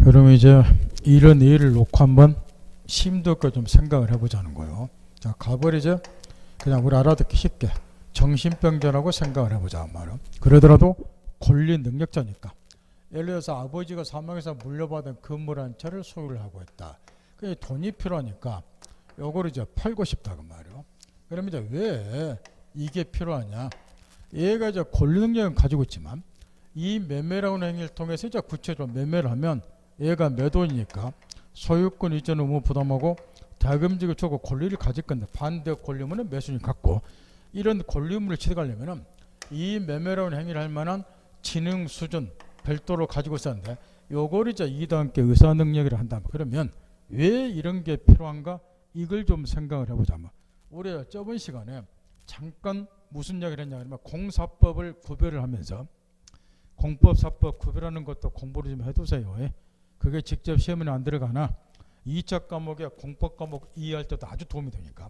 그럼 이제 이런 예를 놓고 한번 심도 있게 좀 생각을 해보자는 거예요. 자, 갑을 이제 그냥 우리 알아듣기 쉽게 정신병자라고 생각을 해보자 말이에요. 그러더라도 권리 능력자니까. 예를 들어서 아버지가 사망해서 물려받은 건물 한 채를 소유를 하고 있다. 그 돈이 필요하니까 요거를 이제 팔고 싶다 그 말이에요. 그럼 이제 왜 이게 필요하냐? 얘가 이제 권리 능력은 가지고 있지만 이 매매라는 행위를 통해서 이제 구체적으로 매매를 하면 얘가 매도이니까 소유권 이전 의무 부담하고 자금지급 주고 권리를 가질 건데 반대 권리물은 매수인이 갖고 이런 권리물을 취득하려면 이 매매라는 행위를 할 만한 지능 수준 별도로 가지고 있었는데 요걸 이제 2단계 의사 능력이라 한다면 그러면 왜 이런 게 필요한가 이걸 좀 생각을 해보자. 우리 저번 시간에 잠깐 무슨 이야기를 했냐 하면 공사법을 구별을 하면서 공법 사법 구별하는 것도 공부를 좀 해두세요. 그게 직접 시험에는 안 들어가나 2차 과목에 공법 과목 이해할 때도 아주 도움이 되니까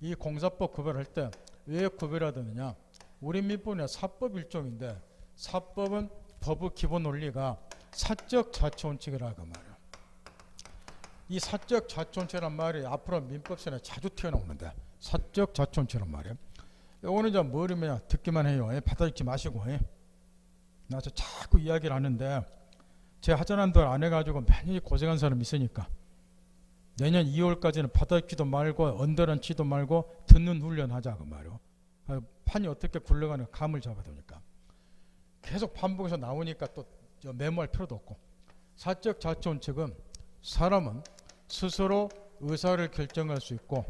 이 공사법 구별할 때 왜 구별해야 되느냐. 우리 민법은 사법 일종인데 사법은 법의 기본 원리가 사적 자치원칙이라고 말이야. 이 사적 자치원칙이란 말이 앞으로 민법시험에 자주 튀어나오는데 사적 자치원칙이란 말이야. 이거는 이제 뭐냐면 듣기만 해요. 받아듣지 마시고. 나 저 자꾸 이야기를 하는데 제 하자난도 안 해가지고 매년 고생한 사람이 있으니까 내년 2월까지는 받아듣기도 말고 언더런치도 말고 듣는 훈련하자 그 말이요. 판이 어떻게 굴러가는 감을 잡아야 되니까 계속 반복해서 나오니까 또 메모할 필요도 없고 사적 자치원칙은 사람은 스스로 의사를 결정할 수 있고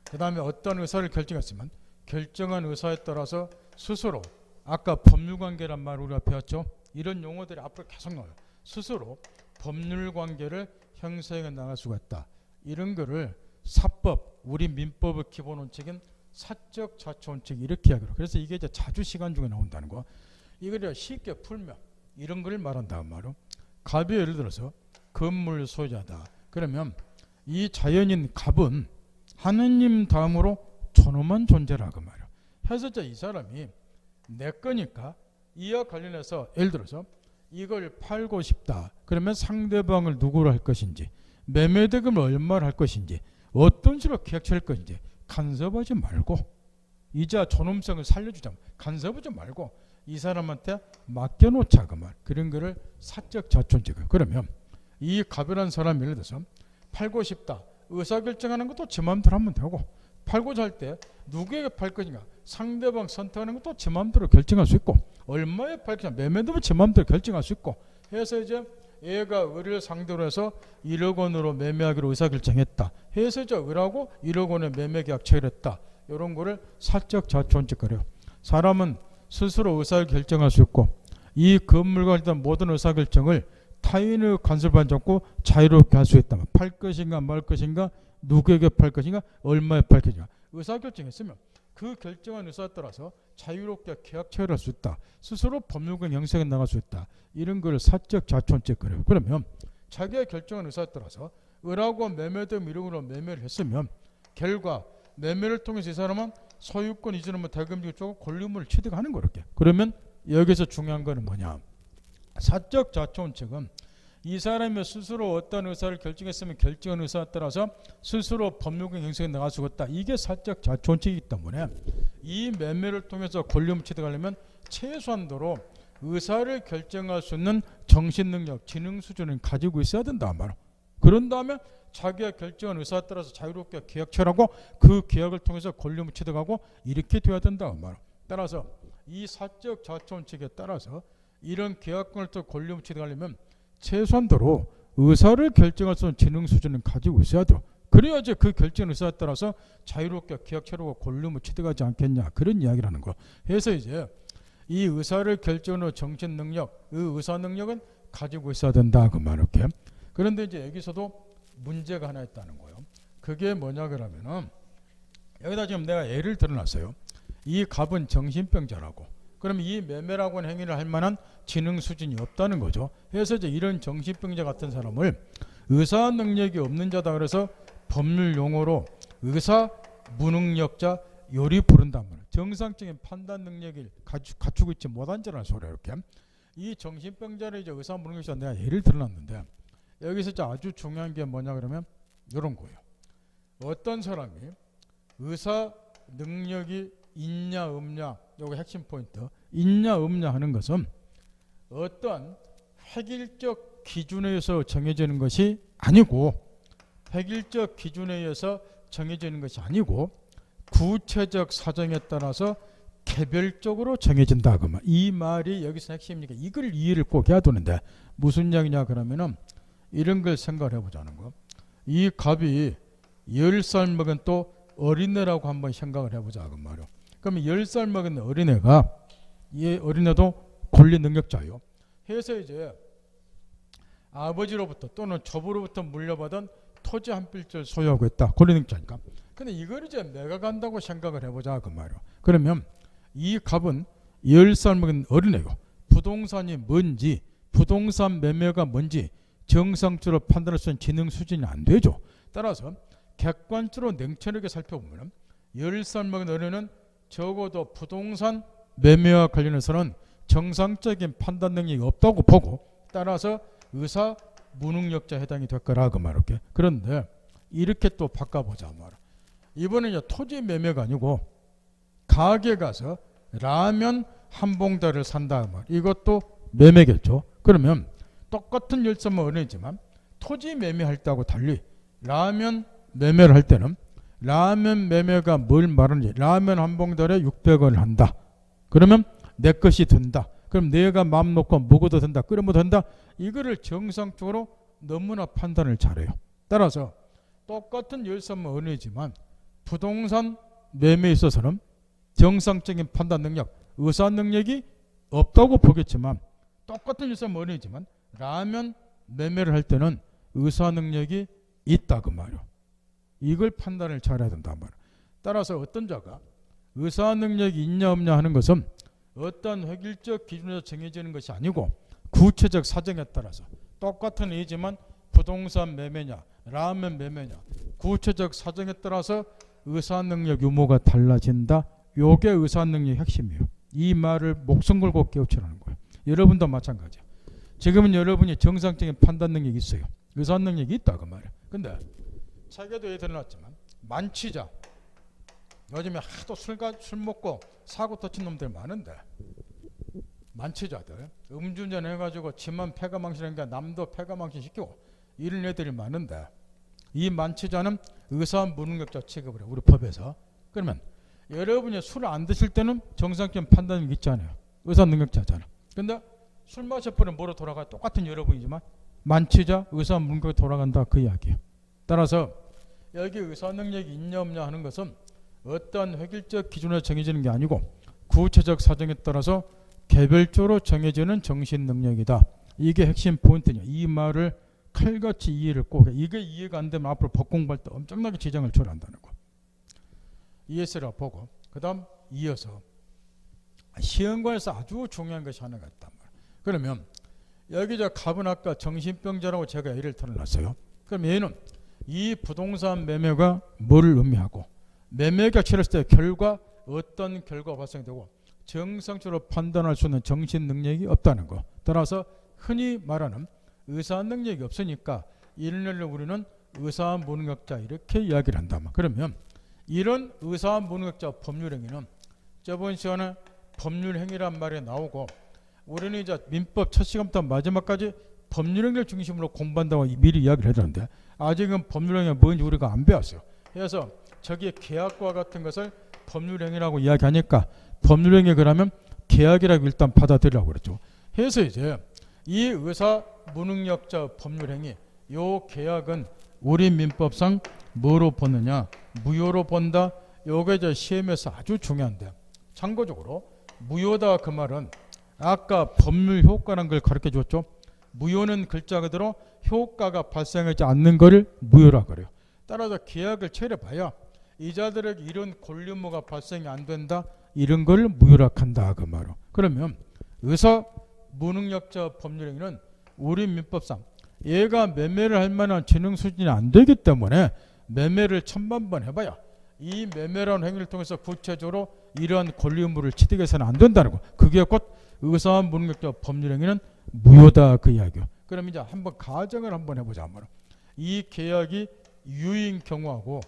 그 다음에 어떤 의사를 결정했으면 결정한 의사에 따라서 스스로 아까 법률관계란 말 우리가 배웠죠. 이런 용어들이 앞으로 계속 나와요. 스스로 법률관계를 형성해 나갈 수가 있다. 이런 거를 사법, 우리 민법의 기본 원칙인 사적 자치원칙 이렇게 이야기해요. 그래서 이게 이제 자주 시간 중에 나온다는 거. 이걸 쉽게 풀면 이런 걸 말한다 말이에요. 갑이 예를 들어서 건물 소유자다. 그러면 이 자연인 갑은 하느님 다음으로 존엄한 존재라고 말이에요. 해서 이 사람이 내 거니까 이와 관련해서 예를 들어서 이걸 팔고 싶다. 그러면 상대방을 누구로 할 것인지 매매대금을 얼마를 할 것인지 어떤 식으로 계약할 것인지 간섭하지 말고 이자 존엄성을 살려주자. 간섭하지 말고 이 사람한테 맡겨놓자 그 말. 그런 거를 사적 자치원칙. 그러면 이 갑이라는 사람이 예를 들어서 팔고 싶다. 의사결정하는 것도 제 마음대로 하면 되고 팔고자 할 때 누구에게 팔 것인가 상대방 선택하는 것도 제 마음대로 결정할 수 있고 얼마에 팔 것인가 매매도 제 마음대로 결정할 수 있고 해서 이제 얘가 을을 상대로 해서 1억 원으로 매매하기로 의사결정했다. 해서 이제 을하고 1억 원의 매매계약 체결했다. 이런 거를 사적 자치원칙 그래요. 사람은 스스로 의사를 결정할 수 있고 이 건물과 일단 모든 의사결정을 타인의 간섭하지 않고 자유롭게 할 수 있다면 팔 것인가 말 것인가 누구에게 팔 것인가 얼마에 팔 것인가 의사결정했으면 그 결정한 의사에 따라서 자유롭게 계약 체결할 수 있다. 스스로 법률권 형성해 나갈 수 있다. 이런 걸 사적 자치원칙 그래요. 그러면 자기가 결정한 의사에 따라서 을하고 매매된 이름으로 매매를 했으면 결과 매매를 통해서 이 사람은 소유권 이전은 대금지급 주고 권리물을 취득하는 거렇게. 그러면 여기서 중요한 거는 뭐냐? 사적 자치원칙은 이 사람이 스스로 어떤 의사를 결정했으면 결정한 의사에 따라서 스스로 법률권 형성해 나갈 수가 있다. 이게 사적 자치원칙이기 때문에 이 매매를 통해서 권리물 취득하려면 최소한도로 의사를 결정할 수 있는 정신능력, 지능 수준을 가지고 있어야 된다 말이야. 그런 다음에 자기가 결정한 의사에 따라서 자유롭게 계약 체결하고 그 계약을 통해서 권리물 취득하고 이렇게 돼야 된다 말이야. 따라서 이 사적 자치원칙에 따라서 이런 계약권을 또 권리물 취득하려면 최소한도로 의사를 결정할 수 있는 지능 수준을 가지고 있어야 돼요. 그래야지 그 결정 의사에 따라서 자유롭게 계약 체결하고 권리물 취득하지 않겠냐 그런 이야기를 하는 거. 해서 이제 이 의사를 결정하는 정신 능력, 그 의사 능력은 가지고 있어야 된다 그 말 이렇게. 그런데 이제 여기서도 문제가 하나 있다는 거예요. 그게 뭐냐 그러면은 여기다 지금 내가 예를 들어놨어요. 이 갑은 정신병자라고. 그럼 이 매매라고 하는 행위를 할 만한 지능 수준이 없다는 거죠. 그래서 이제 이런 정신병자 같은 사람을 의사 능력이 없는 자다 그래서 법률 용어로 의사 무능력자 요리 부른단 말이에요. 정상적인 판단 능력을 갖추고 있지 못한 자라는 소리예요. 이렇게. 이 정신병자를 이제 의사 무능력자 내가 예를 들어놨는데 여기서 이제 아주 중요한 게 뭐냐 그러면 이런 거예요. 어떤 사람이 의사 능력이 있냐 없냐, 요거 핵심 포인트. 있냐 없냐 하는 것은 어떤 획일적 기준에 의해서 정해지는 것이 아니고, 획일적 기준에 의해서 정해지는 것이 아니고 구체적 사정에 따라서 개별적으로 정해진다. 그 말. 이 말이 여기서 핵심이니까 이걸 이해를 꼭 해야 되는데 무슨 이야기냐 그러면은 이런 걸 생각을 해보자는 거. 이 갑이 10살 먹은 또 어린애라고 한번 생각을 해보자 그 말이요. 그러면 10살 먹은 어린애가, 이 어린애도 권리 능력자요. 해서 이제 아버지로부터 또는 조부로부터 물려받은 토지 한 필지를 소유하고 있다. 권리 능력자니까. 근데 이걸 이제 내가 간다고 생각을 해보자 그 말이요. 그러면 이 갑은 10살 먹은 어린애고 부동산이 뭔지, 부동산 매매가 뭔지 정상적으로 판단할 수 있는 지능 수준이 안 되죠. 따라서 객관적으로 냉철하게 살펴보면 10살 먹은 어린애는 적어도 부동산 매매와 관련해서는 정상적인 판단 능력이 없다고 보고, 따라서 의사 무능력자에 해당이 될 거라 그 말할게. 그런데 이렇게 또 바꿔보자 말. 이번엔 이제 토지 매매가 아니고 가게 가서 라면 한 봉다리를 산다 말. 이것도 매매겠죠. 그러면 똑같은 10살 먹은 어린이지만 토지 매매할 때하고 달리 라면 매매를 할 때는 라면 매매가 뭘 말하는지, 라면 한 봉다리에 600원을 한다. 그러면 내 것이 된다. 그럼 내가 마음 놓고 먹어도 된다, 끓여도 된다. 이거를 정상적으로 너무나 판단을 잘해요. 따라서 똑같은 10살 먹은 어린이지만 부동산 매매에 있어서는 정상적인 판단 능력, 의사 능력이 없다고 보겠지만 똑같은 10살 먹은 어린이지만 라면 매매를 할 때는 의사 능력이 있다 그 말이요. 이걸 판단을 잘해야 된단 말이에요. 따라서 어떤 자가 의사 능력이 있냐 없냐 하는 것은 어떤 획일적 기준에서 정해지는 것이 아니고 구체적 사정에 따라서 똑같은 애지만 부동산 매매냐 라면 매매냐 구체적 사정에 따라서 의사 능력 유무가 달라진다. 요게 의사 능력의 핵심이에요. 이 말을 목숨 걸고 깨우치라는 거예요. 여러분도 마찬가지야. 지금은 여러분이 정상적인 판단 능력이 있어요. 의사 능력이 있다 그 말이에요. 근데 책에도 얘기해놨지만 만취자, 요즘에 하도 술 먹고 사고 터친 놈들 많은데, 만취자들 음주운전 해가지고 지만 폐가망신하니까 남도 폐가망신 시키고 이런 애들이 많은데, 이 만취자는 의사 무능력자 취급을 해요. 우리 법에서. 그러면 여러분이 술 안 드실 때는 정상적인 판단이 있잖아요. 의사 능력자잖아. 근데 술 마셔버리면 뭐로 돌아가요? 똑같은 여러분이지만 만취자 의사 무능력으로 돌아간다 그 이야기예요. 따라서 여기 의사 능력이 있냐 없냐 하는 것은 어떤 획일적 기준으로 정해지는 게 아니고 구체적 사정에 따라서 개별적으로 정해지는 정신 능력이다. 이게 핵심 포인트냐. 이 말을 칼같이 이해를 꼭 해. 이게 이해가 안 되면 앞으로 법 공부할 때 엄청나게 지장을 초래한다는 거. 이해스라 보고, 그 다음 이어서 시험관에서 아주 중요한 것이 하나가 있단 말이에요. 그러면 여기 저 갑은 아까 정신병자라고 제가 예를 들어놨어요. 그럼 얘는 이 부동산 매매가 뭐를 의미하고 매매가 치렀을 때 결과 어떤 결과가 발생되고 정상적으로 판단할 수 있는 정신 능력이 없다는 거. 따라서 흔히 말하는 의사 능력이 없으니까 이를 우리는 의사 무능력자 이렇게 이야기를 한다. 그러면 이런 의사 무능력자 법률행위는 저번 시간에 법률행위란 말이 나오고 우리는 이제 민법 첫 시간부터 마지막까지 법률행위를 중심으로 공부한다고 미리 이야기를 해드렸는데 아직은 법률행위가 뭔지 우리가 안 배웠어요. 그래서 저기 계약과 같은 것을 법률행위라고 이야기하니까 법률행위 그러면 계약이라고 일단 받아들이라고 그랬죠. 그래서 이제 이 의사 무능력자 법률행위 요 계약은 우리 민법상 뭐로 보느냐, 무효로 본다. 요게 이제 시험에서 아주 중요한데, 참고적으로 무효다 그 말은 아까 법률 효과라는 걸 가르쳐 줬죠. 무효는 글자 그대로 효과가 발생하지 않는 것을 무효라 그래요. 따라서 계약을 체결해봐야 이자들에게 이런 권리의무가 발생이 안 된다, 이런 걸 무효라 한다 그 말로. 그러면 의사 무능력자 법률행위는 우리 민법상 얘가 매매를 할 만한 지능 수준이 안 되기 때문에 매매를 1000만 번 해봐야 이 매매라는 행위를 통해서 구체적으로 이러한 권리 의무를 취득해서는 안 된다는 거. 그게 곧 의사와 무능력자 법률행위는 무효다 그 이야기요. 그럼 이제 한번 가정을 한번 해보자. 이 계약이 유효인 경우하고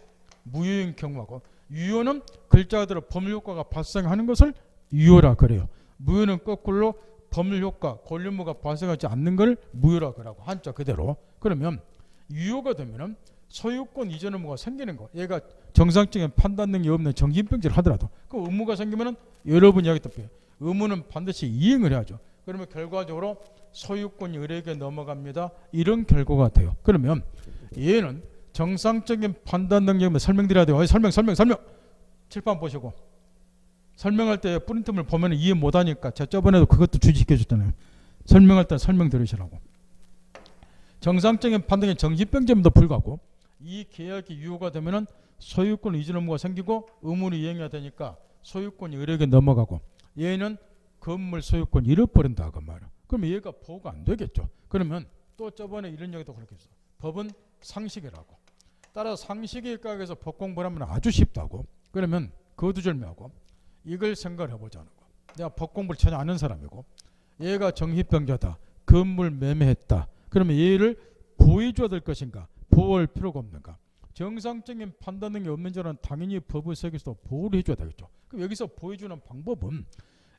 무효인 경우하고, 유효는 글자 그대로 법률 효과가 발생하는 것을 유효라 그래요. 무효는 거꾸로 법률 효과, 권리 의무가 발생하지 않는 걸 무효라 그러고, 한자 그대로. 그러면 유효가 되면은 소유권 이전 의무가 생기는 거. 얘가 정상적인 판단 능력이 없는 정신병자를 하더라도 그 의무가 생기면은 여러분 이야기 듣고요. 의무는 반드시 이행을 해야죠. 그러면 결과적으로 소유권이 의뢰에게 넘어갑니다. 이런 결과가 돼요. 그러면 얘는 정상적인 판단 능력이면 설명드려야 돼요. 설명. 칠판 보시고. 설명할 때 프린트물 보면 이해 못하니까 제가 저번에도 그것도 주의시켜 줬잖아요. 설명할 때 설명 들으시라고. 정상적인 판단이 정신병자임에도 불구하고 이 계약이 유효가 되면은 소유권 이전 의무가 생기고 의무를 이행해야 되니까 소유권이 의뢰에게 넘어가고, 얘는 건물 소유권 잃어버린다 그 말이야. 그럼 얘가 보호가 안 되겠죠. 그러면 또 저번에 이런 얘기도 그렇게 했어. 법은 상식이라고. 따라서 상식에 입각해서 법 공부를 하면 아주 쉽다고. 그러면 거두절미하고 이걸 생각을 해보자는 거. 내가 법 공부를 전혀 아는 사람이고 얘가 정신병자다, 건물 매매했다. 그러면 얘를 보호해줘야 될 것인가, 보호할 필요가 없는가. 정상적인 판단 능력이 없는 자는 당연히 법을 새겨서 보호를 해줘야 되겠죠. 그럼 여기서 보호해주는 방법은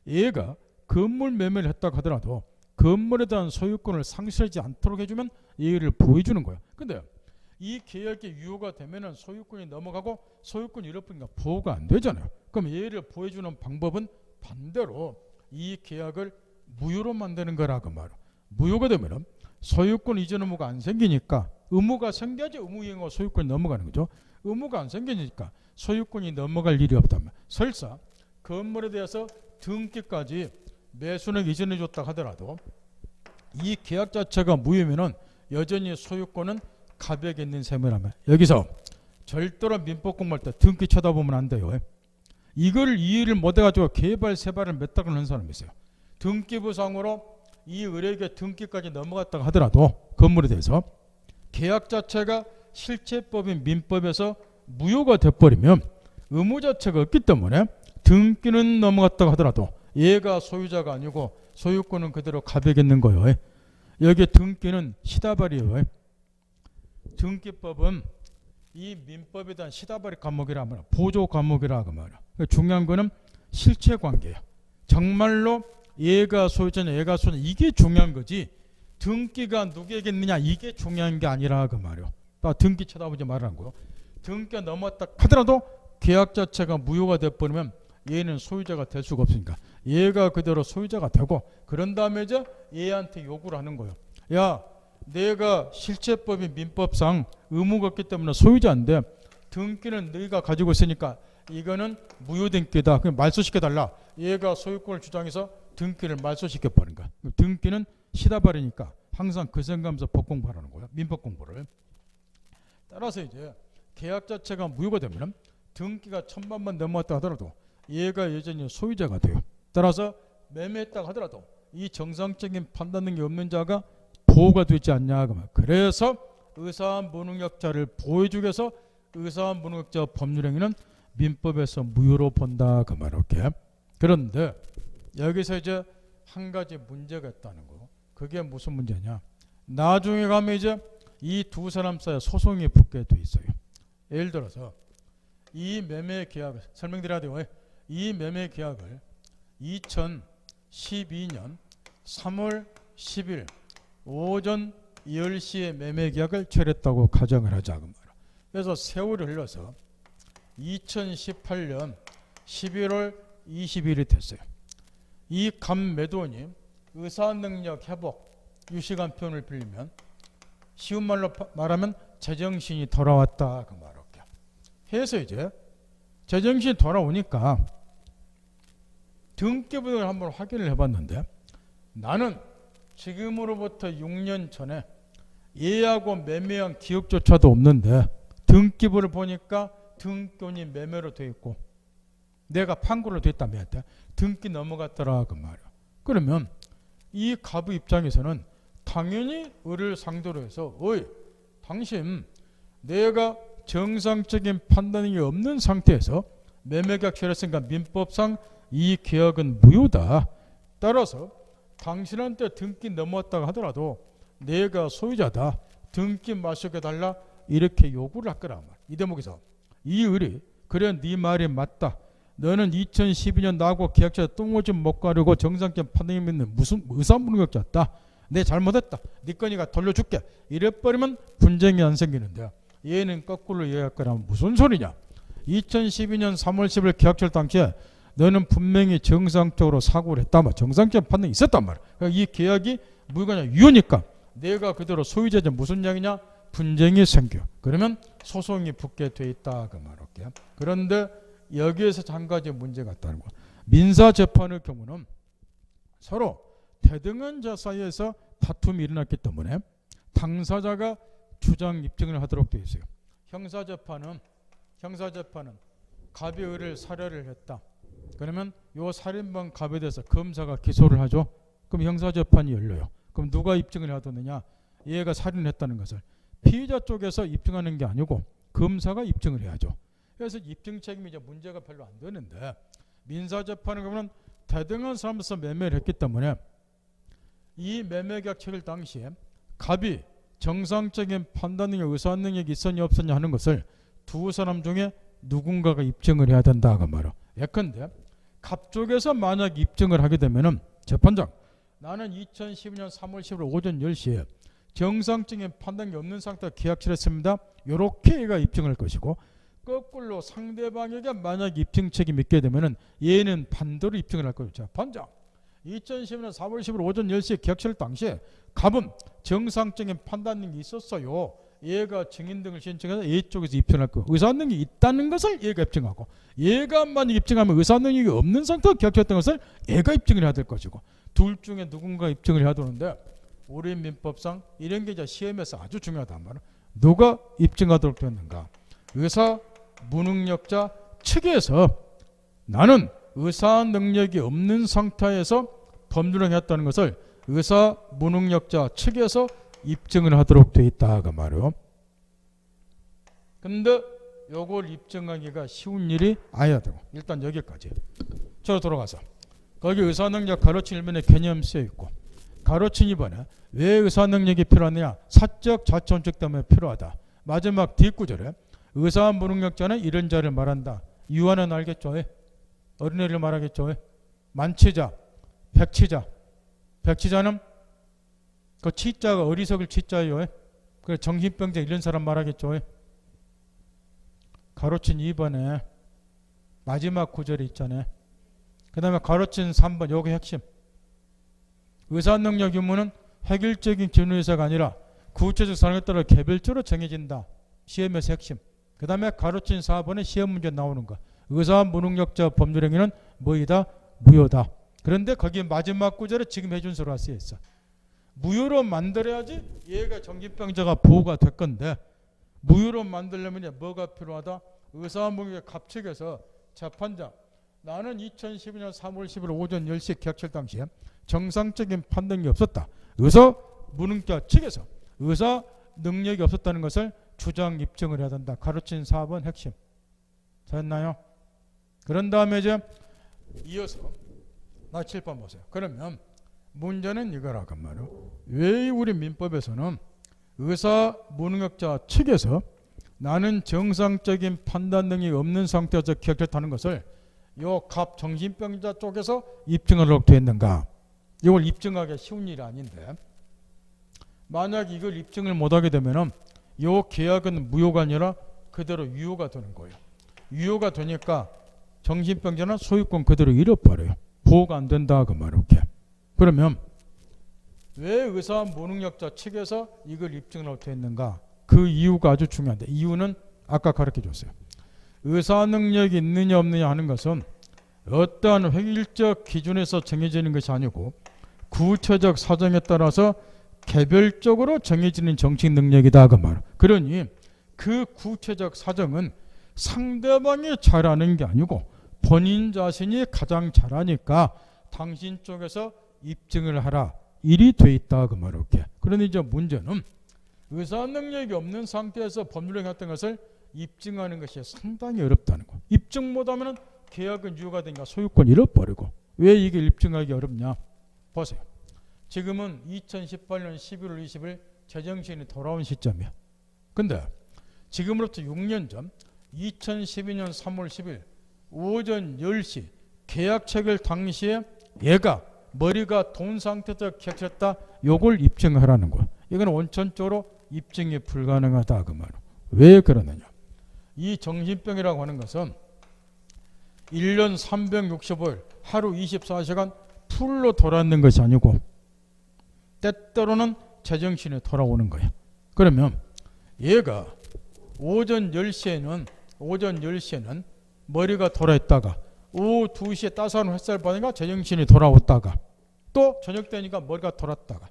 얘가 건물 매매를 했다고 하더라도 건물에 대한 소유권을 상실하지 않도록 해주면 얘를 보호해주는 거야. 근데 이 계약이 유효가 되면은 소유권이 넘어가고 소유권이 잃어버리니까 보호가 안 되잖아요. 그럼 얘를 보호해주는 방법은 반대로 이 계약을 무효로 만드는 거라고 말이야. 무효가 되면은 소유권 이전 의무가 안 생기니까, 의무가 생겨야지 의무 이행하고 소유권이 넘어가는 거죠. 의무가 안 생기니까 소유권이 넘어갈 일이 없다면, 설사 건물에 대해서 등기까지 매수는 이전해 줬다 하더라도 이 계약 자체가 무효면은 여전히 소유권은 가백에 있는 셈이라면, 여기서 절대로 민법 공부할 때 등기 쳐다보면 안 돼요. 이걸 이해를 못해가지고 개발 세발을 몇 달을 한 사람이 있어요. 등기부상으로 이 의뢰에게 등기까지 넘어갔다고 하더라도 건물에 대해서 계약 자체가 실체법인 민법에서 무효가 돼버리면 의무 자체가 없기 때문에 등기는 넘어갔다고 하더라도 얘가 소유자가 아니고 소유권은 그대로 가백에 있는 거예요. 여기 등기는 시다발이에요. 등기법은 이 민법에 대한 시다발이 과목이라 말이야. 보조 과목이라 그 말이야. 중요한 거는 실체관계야. 정말로 얘가 소유자냐 얘가 소유자, 이게 중요한 거지 등기가 누구에게 있느냐 이게 중요한 게 아니라 그 말이야. 등기 쳐다보지 말라는 거요. 등기가 넘어왔다 하더라도 계약 자체가 무효가 돼버리면 얘는 소유자가 될 수가 없으니까 얘가 그대로 소유자가 되고, 그런 다음에 이제 얘한테 요구를 하는 거예요. 야, 내가 실체법인 민법상 의무가 없기 때문에 소유자인데 등기는 너희가 가지고 있으니까 이거는 무효등기다. 그냥 말소시켜달라. 얘가 소유권을 주장해서 등기를 말소시켜버린 거야. 등기는 시다발이니까 항상 그 생각하면서 법 공부하라는 거야. 민법 공부를. 따라서 이제 계약 자체가 무효가 되면 등기가 1000만만 넘어왔다 하더라도 얘가 여전히 소유자가 돼요. 따라서 매매했다고 하더라도 이 정상적인 판단 능력이 없는 자가 보호가 되지 않냐. 그래서 의사와 무능력자를 보호해주기 위해서 의사와 무능력자 법률행위는 민법에서 무효로 본다. 그 말 이렇게. 그런데 여기서 이제 한 가지 문제가 있다는 거. 그게 무슨 문제냐. 나중에 가면 이제 이 두 사람 사이에 소송이 붙게 돼 있어요. 예를 들어서 이 매매 계약을 설명드려야 돼요. 이 매매 계약을 2012년 3월 10일 오전 10시에 매매 계약을 체결했다고 가정을 하자. 그래서 세월이 흘러서 2018년 11월 20일이 됐어요. 이 감매도원이 의사능력 회복, 유시간 표현을 빌리면 쉬운 말로 말하면 제정신이 돌아왔다. 그 말이에요. 해서 이제 제정신이 돌아오니까 등기부등을 한번 확인을 해봤는데, 나는 지금으로부터 6년 전에 얘하고 매매한 기억조차도 없는데 등기부를 보니까 등기원이 매매로 돼 있고 내가 판고로 됐다며 등기 넘어갔더라. 그 말이야. 그러면 이 가부 입장에서는 당연히 을을 상대로 해서 어이, 당신 내가 정상적인 판단이 없는 상태에서 매매계약 체결했으니까 민법상 이 계약은 무효다. 따라서 당신한테 등기 넘어왔다고 하더라도 내가 소유자다. 등기 마셔달라 이렇게 요구를 할 거란 말이야. 이 대목에서 이 을이 그래 네 말이 맞다. 너는 2012년 나하고 계약서에 똥오줌 못 가르고 정상적 판단이 있는 무슨 의사무능력자였다. 내 잘못했다. 네 거니까 돌려줄게. 이래버리면 분쟁이 안 생기는데 얘는 거꾸로 이해할 거라면 무슨 소리냐. 2012년 3월 10일 계약철 당시에 너는 분명히 정상적으로 사고를 했단 말이야. 정상적 판단이 있었단 말이야. 그러니까 이 계약이 무효가 유효니까 내가 그대로 소유자자 무슨 이야기냐. 분쟁이 생겨. 그러면 소송이 붙게 돼 있다 그 말할게요. 그런데 여기에서 한 가지 문제가 있다는 거야. 민사재판의 경우는 서로 대등한자 사이에서 다툼이 일어났기 때문에 당사자가 주장 입증을 하도록 되어 있어요. 형사재판은 갑이 을을 살해를 했다. 그러면 요 살인범 갑에 대해서 검사가 기소를 하죠. 그럼 형사재판이 열려요. 그럼 누가 입증을 하느냐. 얘가 살인했다는 것을 피의자 쪽에서 입증하는 게 아니고 검사가 입증을 해야죠. 그래서 입증 책임이 이제 문제가 별로 안 되는데 민사재판은 그러면 대등한 사람으로서 매매를 했기 때문에 이 매매계약 체결 당시에 갑이 정상적인 판단 능력, 의사 능력이 있었냐 없었냐 하는 것을 두 사람 중에 누군가가 입증을 해야 된다 그 말이야. 예컨대 갑 쪽에서 만약 입증을 하게 되면은 재판장 나는 2012년 3월 10일 오전 10시에 정상적인 판단이 없는 상태로 계약을 했습니다. 이렇게 얘가 입증할 것이고 거꾸로 상대방에게 만약 입증 책임이 있게 되면은 얘는 반대로 입증을 할 거죠. 재판장 2012년 4월 10일 오전 10시에 계약철 당시에 갑은 정상적인 판단력이 있었어요. 얘가 증인 등을 신청해서 얘 쪽에서 입증할 거예요. 의사능력이 있다는 것을 얘가 입증하고 얘가 만약 입증하면 의사능력이 없는 상태로 계약했던 것을 얘가 입증을 해야 될 것이고 둘 중에 누군가 입증을 해야 되는데 우리 민법상 이런 게 이제 시험에서 아주 중요하단 말이야. 누가 입증하도록 됐는가. 의사 무능력자 측에서 나는 의사 능력이 없는 상태에서 범죄를 했다는 것을 의사 무능력자 측에서 입증을 하도록 돼 있다 그 말이에요. 근데 요걸 입증하기가 쉬운 일이 아니야 되고 일단 여기까지. 저로 돌아가서 거기 의사 능력 가르친 1번에 개념 쓰여 있고 가르친 2번에 왜 의사 능력이 필요하느냐. 사적 자존적 때문에 필요하다. 마지막 뒷구절에 의사 무능력자는 이런 자를 말한다. 유아는 알겠죠? 어린애를 말하겠죠? 만취자, 백취자. 백취자는 그 치자가 어리석을 치자예요. 그래 정신병자 이런 사람 말하겠죠? 가로친 2번에 마지막 구절이 있잖아요. 그 다음에 가로친 3번 요게 핵심. 의사능력 유무는 획일적인 기준의사가 아니라 구체적 상황에 따라 개별적으로 정해진다. 시험에서 핵심. 그 다음에 가로친 4번에 시험 문제 나오는 거. 의사 무능력자 법률행위는 뭐이다? 무효다. 그런데 거기 마지막 구절에 지금 해준 서로가 쓰여 있어. 무효로 만들어야지 얘가 정신병자가 보호가 될 건데 무효로 만들려면 뭐가 필요하다? 의사 무능력 갑측에서 재판장 나는 2012년 3월 10일 오전 10시 계약철 당시에 정상적인 판단이 없었다. 의사 무능자 측에서 의사 능력이 없었다는 것을 주장 입증을 해야 된다. 가르친 4번 핵심. 됐나요? 그런 다음에 이제 이어서 나 7번 보세요. 그러면 문제는 이거라고 말이에요. 왜 우리 민법에서는 의사 무능력자 측에서 나는 정상적인 판단 능력이 없는 상태에서 기억했다는 것을 요 갑 정신병자 쪽에서 입증하도록 되어 있는가. 이걸 입증하기 쉬운 일이 아닌데 만약 이걸 입증을 못하게 되면은 요 계약은 무효가 아니라 그대로 유효가 되는 거예요. 유효가 되니까 정신병자는 소유권 그대로 잃어버려요. 보호가 안 된다 그 말 이렇게. 그러면 왜 의사 무능력자 측에서 이걸 입증하도록 되어 있는가. 그 이유가 아주 중요한데 이유는 아까 가르쳐 줬어요. 의사 능력이 있느냐 없느냐 하는 것은 어떠한 획일적 기준에서 정해지는 것이 아니고 구체적 사정에 따라서 개별적으로 정해지는 정책 능력이다 그 말. 그러니 그 구체적 사정은 상대방이 잘하는 게 아니고 본인 자신이 가장 잘하니까 당신 쪽에서 입증을 하라. 일이 돼 있다 그 말 이렇게. 그러니 이제 문제는 의사 능력이 없는 상태에서 법률을 했던 것을 입증하는 것이 상당히 어렵다는 거. 입증 못하면 계약은 유효가 되니까 소유권 잃어버리고. 왜 이게 입증하기 어렵냐? 보세요. 지금은 2018년 11월 20일 제정신이 돌아온 시점이야. 근데 지금으로부터 6년 전 2012년 3월 10일 오전 10시 계약 체결 당시에 얘가 머리가 돈 상태에서 계약했다. 요걸 입증하라는 거야. 이건 원천적으로 입증이 불가능하다 그 말이야. 왜 그러느냐? 이 정신병이라고 하는 것은 1년 365일 하루 24시간 풀로 돌아있는 것이 아니고 때때로는 제정신이 돌아오는 거야. 그러면 얘가 오전 10시에는 머리가 돌아있다가 오후 2시에 따스한 햇살 받으니까 제정신이 돌아왔다가 또 저녁 되니까 머리가 돌았다가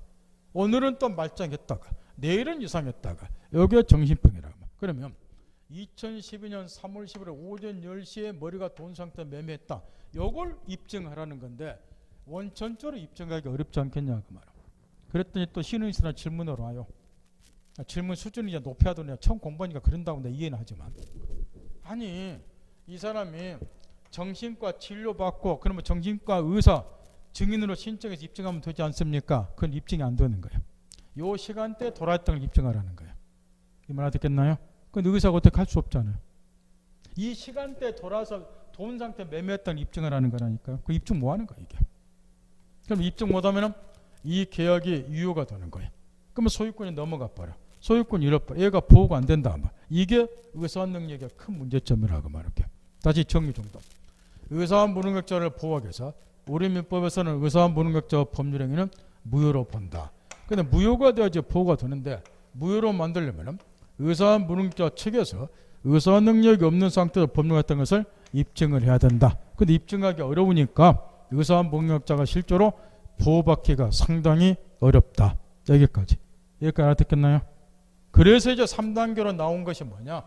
오늘은 또 말짱했다가 내일은 이상했다가 여기가 정신병이라고. 그러면 2012년 3월 10일 오전 10시에 머리가 돈 상태 매매했다. 요걸 입증하라는 건데 원천적으로 입증하기 어렵지 않겠냐 그 말이야. 그랬더니 또 신의사나 질문으로 와요. 질문 수준이 이제 높여야 되냐. 처음 공부하니까 그런다고 내가 이해는 하지만 아니 이 사람이 정신과 치료받고 그러면 정신과 의사 증인으로 신청해서 입증하면 되지 않습니까? 그건 입증이 안 되는 거예요. 요 시간대에 돌아왔던 걸 입증하라는 거예요. 이 말 알아듣겠나요? 그건 의사가 어떻게 할 수 없잖아요. 이 시간대에 돌아서 돈 상태 매매했다는 입증하라는 거라니까요. 그 입증 뭐 하는 거야 이게. 그럼 입증 못하면 이 계약이 유효가 되는 거예요. 그러면 소유권이 넘어가 버려. 소유권 잃어버려. 얘가 보호가 안 된다. 이게 의사한 능력의 큰 문제점이라고 말할게요. 다시 정리 정도. 의사한 무능력자를 보호하기 위해서 우리 민법에서는 의사한 무능력자 법률행위는 무효로 본다. 근데 무효가 돼야지 보호가 되는데 무효로 만들려면 의사한 무능력자 측에서 의사한 능력이 없는 상태에서 법률했던 것을 입증을 해야 된다. 근데 입증하기 어려우니까 의사한 무능력자가 실제로 보호받기가 상당히 어렵다. 여기까지 알아듣겠나요? 그래서 이제 3단계로 나온 것이 뭐냐?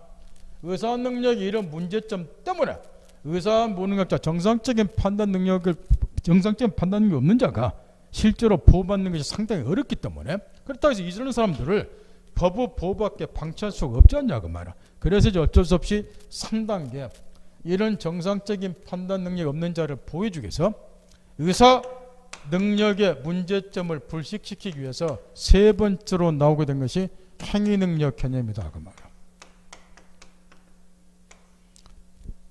의사한 능력이 이런 문제점 때문에 의사한 무능력자 정상적인 판단 능력이 없는 자가 실제로 보호받는 것이 상당히 어렵기 때문에 그렇다고 해서 이런 사람들을 법의 보호밖에 방치할 수가 없지 않냐 그 말이야. 그래서 이제 어쩔 수 없이 3단계 이런 정상적인 판단 능력이 없는 자를 보호해주기 위해서 의사 능력의 문제점을 불식시키기 위해서 세 번째로 나오게 된 것이 행위능력 개념이다 그 말이야.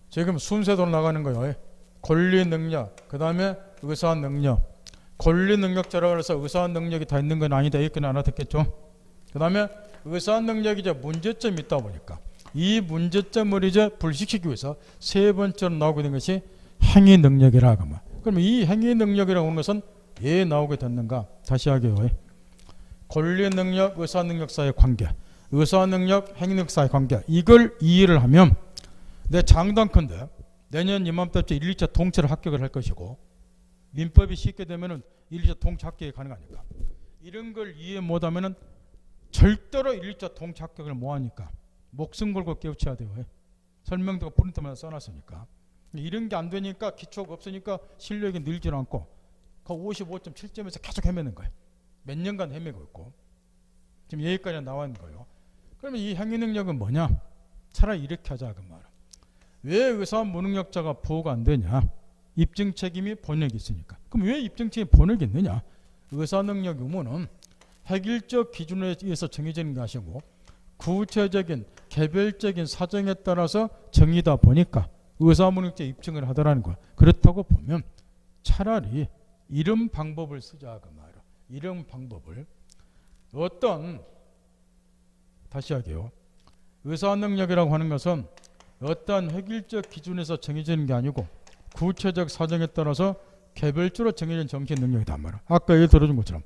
지금 순서대로 나가는 거예요. 권리능력, 그 다음에 의사능력. 권리능력자라고 해서 의사능력이 다 있는 건 아니다. 이렇게 알아듣겠죠. 그 다음에 의사능력이 이제 문제점이 있다 보니까 이 문제점을 이제 불식시키기 위해서 세 번째로 나오게 된 것이 행위능력이라고 하면. 그러면 이 행위능력이라고 하는 것은 왜 나오게 됐는가? 다시 하게요. 권리능력, 의사능력 사이의 관계, 의사능력, 행위능력 사이의 관계. 이걸 이해를 하면 내 장담컨대 내년 이맘때쯤 1, 2차 통째로 합격을 할 것이고 민법이 쉽게 되면은 1, 2차 통째 합격이 가능하니까 이런 걸 이해 못하면은 절대로 1, 2차 통째 합격을 못하니까 목숨 걸고 깨우쳐야 돼요. 설명도 프린트만 써놨으니까 이런 게 안 되니까 기초가 없으니까 실력이 늘지 않고 그 55.7점에서 계속 헤매는 거예요. 몇 년간 헤매고 있고 지금 여기까지 나와 있는 거예요. 그러면 이 행위 능력은 뭐냐? 차라리 이렇게 하자 그 말. 왜 의사 무능력자가 보호가 안 되냐? 입증 책임이 본역이 있으니까. 그럼 왜 입증 책임이 본역이 있느냐? 의사 능력 의무는 획일적 기준에 의해서 정해지는 것이고 구체적인 개별적인 사정에 따라서 정의다 보니까 의사 무능력자 입증을 하더라는 거야. 그렇다고 보면 차라리 이런 방법을 쓰자 그 말이야. 이런 방법을 어떤 다시 하게요. 의사 능력이라고 하는 것은 어떤 획일적 기준에서 정해지는 게 아니고 구체적 사정에 따라서 개별적으로 정해진 정신 능력이단 말이야. 아까 예를 들어준 것처럼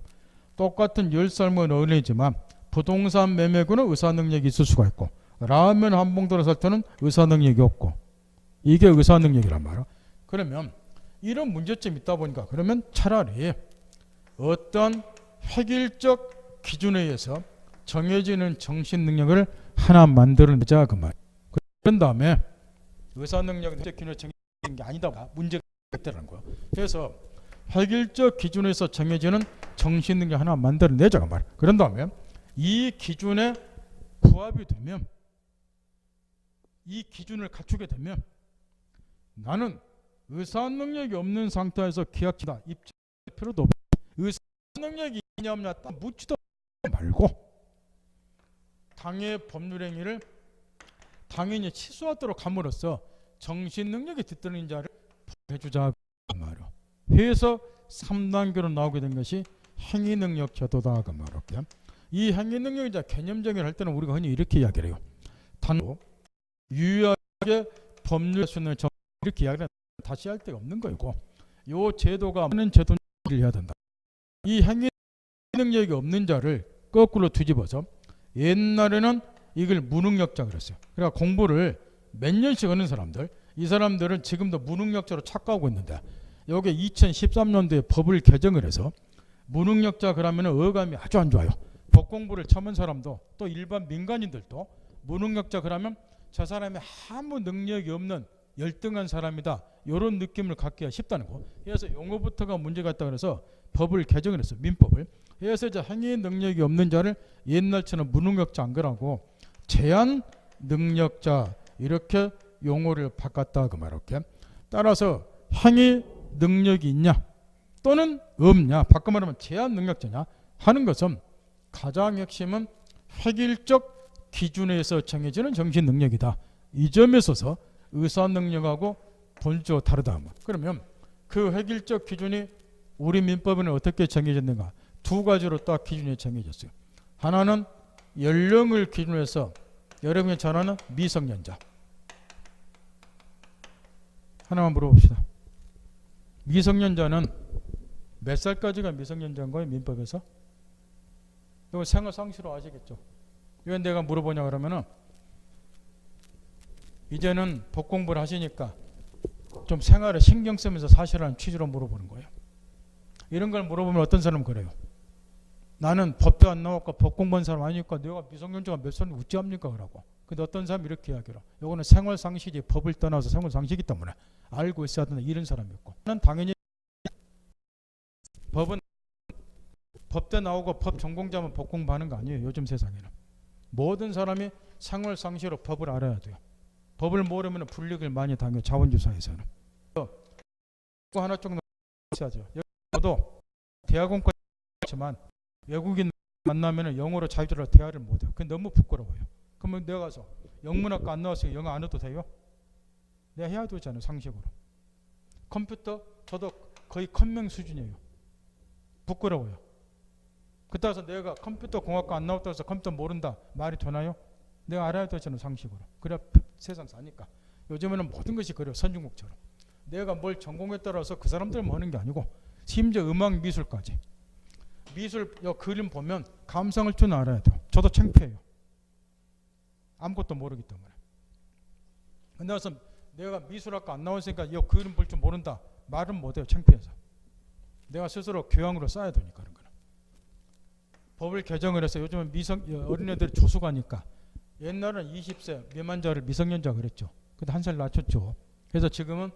똑같은 10삶은 어린이지만 부동산 매매구는 의사 능력이 있을 수가 있고 라면 한 봉투를 살 때는 의사 능력이 없고 이게 의사 능력이란 말이야. 그러면 이런 문제점이 있다 보니까 그러면 차라리 어떤 획일적 기준에 의해서 정해지는 정신 능력을 하나 만들어내자 그 말. 그런 다음에 의사 능력은 기준에 정해진 게 아니다. 문제가 있다는 거야. 그래서 획일적 기준에서 정해지는 정신 능력 하나 만들어내자 그 말. 그런 다음에 이 기준에 부합이 되면 이 기준을 갖추게 되면 나는 의사 능력이 없는 상태에서 계약치다 입증할 필요도 없고 의사 능력이 있냐 없냐 딱 묻지도 말고 당의 법률 행위를 당연히 취소하도록 함으로써 정신 능력이 뒤떨어진 자를 해주자 그 말이요. 그래서 3단계로 나오게 된 것이 행위 능력 제도다 그 말이요. 이 행위 능력 이제 개념적인 할 때는 우리가 흔히 이렇게 이야기를 해요. 단 유효하게 법률 수준을 이렇게 이야기를 다시 할 데가 없는 거고 이 제도가 하는 제도를 해야 된다. 이 행위 능력이 없는 자를 거꾸로 뒤집어서 옛날에는 이걸 무능력자 그랬어요. 그러니까 공부를 몇 년씩 하는 사람들 이 사람들은 지금도 무능력자로 착각하고 있는데 여기 2013년도에 법을 개정을 해서 무능력자 그러면 어감이 아주 안 좋아요. 법 공부를 처음 한 사람도 또 일반 민간인들도 무능력자 그러면 저 사람이 아무 능력이 없는 열등한 사람이다 이런 느낌을 갖기가 쉽다는 거. 그래서 용어부터가 문제가 있다 그래서 법을 개정을 했어요. 민법을. 그래서 이제 행위 능력이 없는 자를 옛날처럼 무능력자 안 그러고 제한 능력자 이렇게 용어를 바꿨다 그 말할게. 따라서 행위 능력이 있냐 또는 없냐 바꿔 말하면 제한 능력자냐 하는 것은 가장 핵심은 획일적 기준에서 정해지는 정신 능력이다. 이 점에 있어서 의사 능력하고 본질적으로 다르다. 그러면 그 획일적 기준이 우리 민법에는 어떻게 정해졌는가? 두 가지로 딱 기준이 정해졌어요. 하나는 연령을 기준으로 해서 여러분이 잘 아는 미성년자. 하나만 물어봅시다. 미성년자는 몇 살까지가 미성년자인 거예요? 민법에서? 이거 생활상식으로 아시겠죠? 왜 내가 물어보냐 그러면은 이제는 법 공부를 하시니까 좀 생활에 신경 쓰면서 사실하는 취지로 물어보는 거예요. 이런 걸 물어보면 어떤 사람은 그래요. 나는 법도 안 나왔고 법 공부한 사람 아니니까 내가 미성년자가 몇 살인지 어찌합니까 그러고. 근데 어떤 사람이 이렇게 이야기를 요거는 생활상식이 법을 떠나서 생활상식이기 때문에 알고 있어야 된다 이런 사람이 있고 나는 당연히 법은 법대 나오고 법 전공자만 법 공부하는 거 아니에요. 요즘 세상에는 모든 사람이 생활상식으로 법을 알아야 돼요. 법을 모르면 불이익을 많이 당해요. 자원주사에서는. 하나 정도 있어야죠. 여기도 대학원까지 했지만 외국인 만나면 영어로 자유적으로 대화를 못해요. 그게 너무 부끄러워요. 그러면 내가 가서 영문학과 안 나왔으니까 영어 안 해도 돼요? 내가 해야 되잖아요. 상식으로. 컴퓨터 저도 거의 컴맹 수준이에요. 부끄러워요. 그따라서 내가 컴퓨터 공학과 안 나왔다고 해서 컴퓨터 모른다 말이 되나요? 내가 알아야 되잖아요. 상식으로. 그래야 세상 사니까. 요즘에는 모든 것이 그래요. 선진국처럼. 내가 뭘 전공에 따라서 그 사람들만 하는 게 아니고 심지어 음악 미술까지. 미술 그림 보면 감상을 좀 알아야 돼요. 저도 창피해요. 아무것도 모르기 때문에. 근데 와서 내가 미술학과 안 나왔으니까 이 그림 볼 줄 모른다 말은 못해요. 창피해서. 내가 스스로 교양으로 쌓아야 되니까 그런 거는. 법을 개정을 해서 요즘은 어린애들이 조수가니까 옛날은 20세 미만자를 미성년자 그랬죠. 근데 한 살 낮췄죠. 그래서 지금은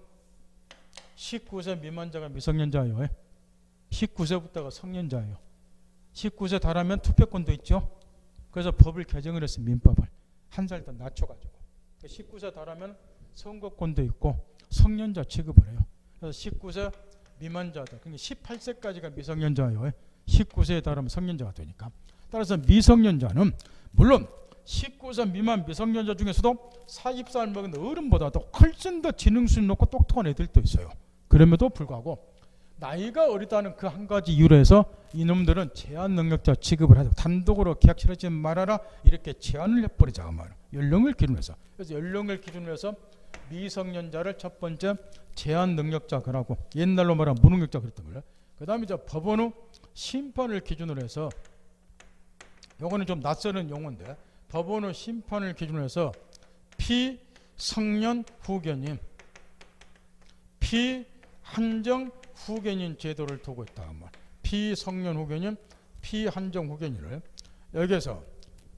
19세 미만자가 미성년자예요. 19세부터가 성년자예요. 19세 달하면 투표권도 있죠. 그래서 법을 개정을 했어요. 민법을. 한 살 더 낮춰가지고. 19세 달하면 선거권도 있고 성년자 취급을 해요. 그래서 19세 미만자다. 그러니까 18세까지가 미성년자예요. 19세에 달하면 성년자가 되니까. 따라서 미성년자는 물론 19세 미만 미성년자 중에서도 40살 먹은 어른보다도 훨씬 더 지능수준 높고 똑똑한 애들도 있어요. 그럼에도 불구하고 나이가 어리다는 그 한 가지 이유로 해서 이놈들은 제한 능력자 취급을 하죠. 단독으로 계약 치르지 말아라 이렇게 제한을 해버리자 말이에요. 연령을 기준으로 해서. 그래서 연령을 기준으로 해서 미성년자를 첫 번째 제한 능력자 그러고 옛날로 말하면 무능력자 그랬던 거예요. 그 다음에 이제 법원의 심판을 기준으로 해서 요거는 좀 낯설은 용어인데 법원의 심판을 기준으로 해서 피성년 후견인 피한정 후견인 제도를 두고 있다. 피성년 후견인 피한정 후견인을 여기에서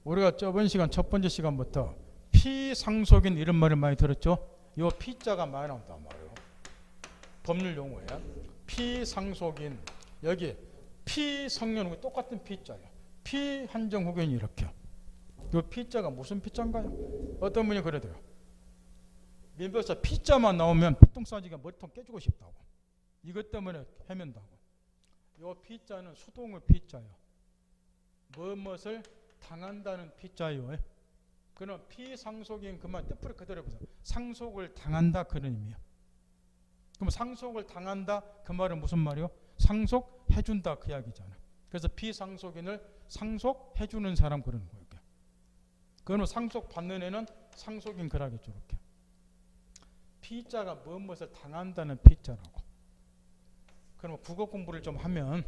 우리가 저번 시간 첫 번째 시간부터 피상속인 이런 말을 많이 들었죠. 이 피자가 많이 나온단 말이에요. 법률 용어에 피상속인 여기 피성년 후견 똑같은 피자예요. 피한정 후견이 이렇게 이 피자가 무슨 피자인가요? 어떤 분이 그래도요. 민법사 P자만 나오면 피똥싸지가 머리통 깨주고 싶다고. 이것 때문에 헤맨다고. 요 P자는 수동의 P자예요. 무엇을 당한다는 P자예요. 그럼 피상속인 그만 뜻풀이 그대로 해보세요. 상속을 당한다 그런 의미예요. 그럼 상속을 당한다 그 말은 무슨 말이요? 상속해준다 그 이야기잖아. 그래서 피상속인을 상속해주는 사람 그러는 거예요. 그거는 상속받는 애는 상속인 그라겠죠. 이렇게. P자가 무엇을 당한다는 P자라고. 그러면 국어 공부를 좀 하면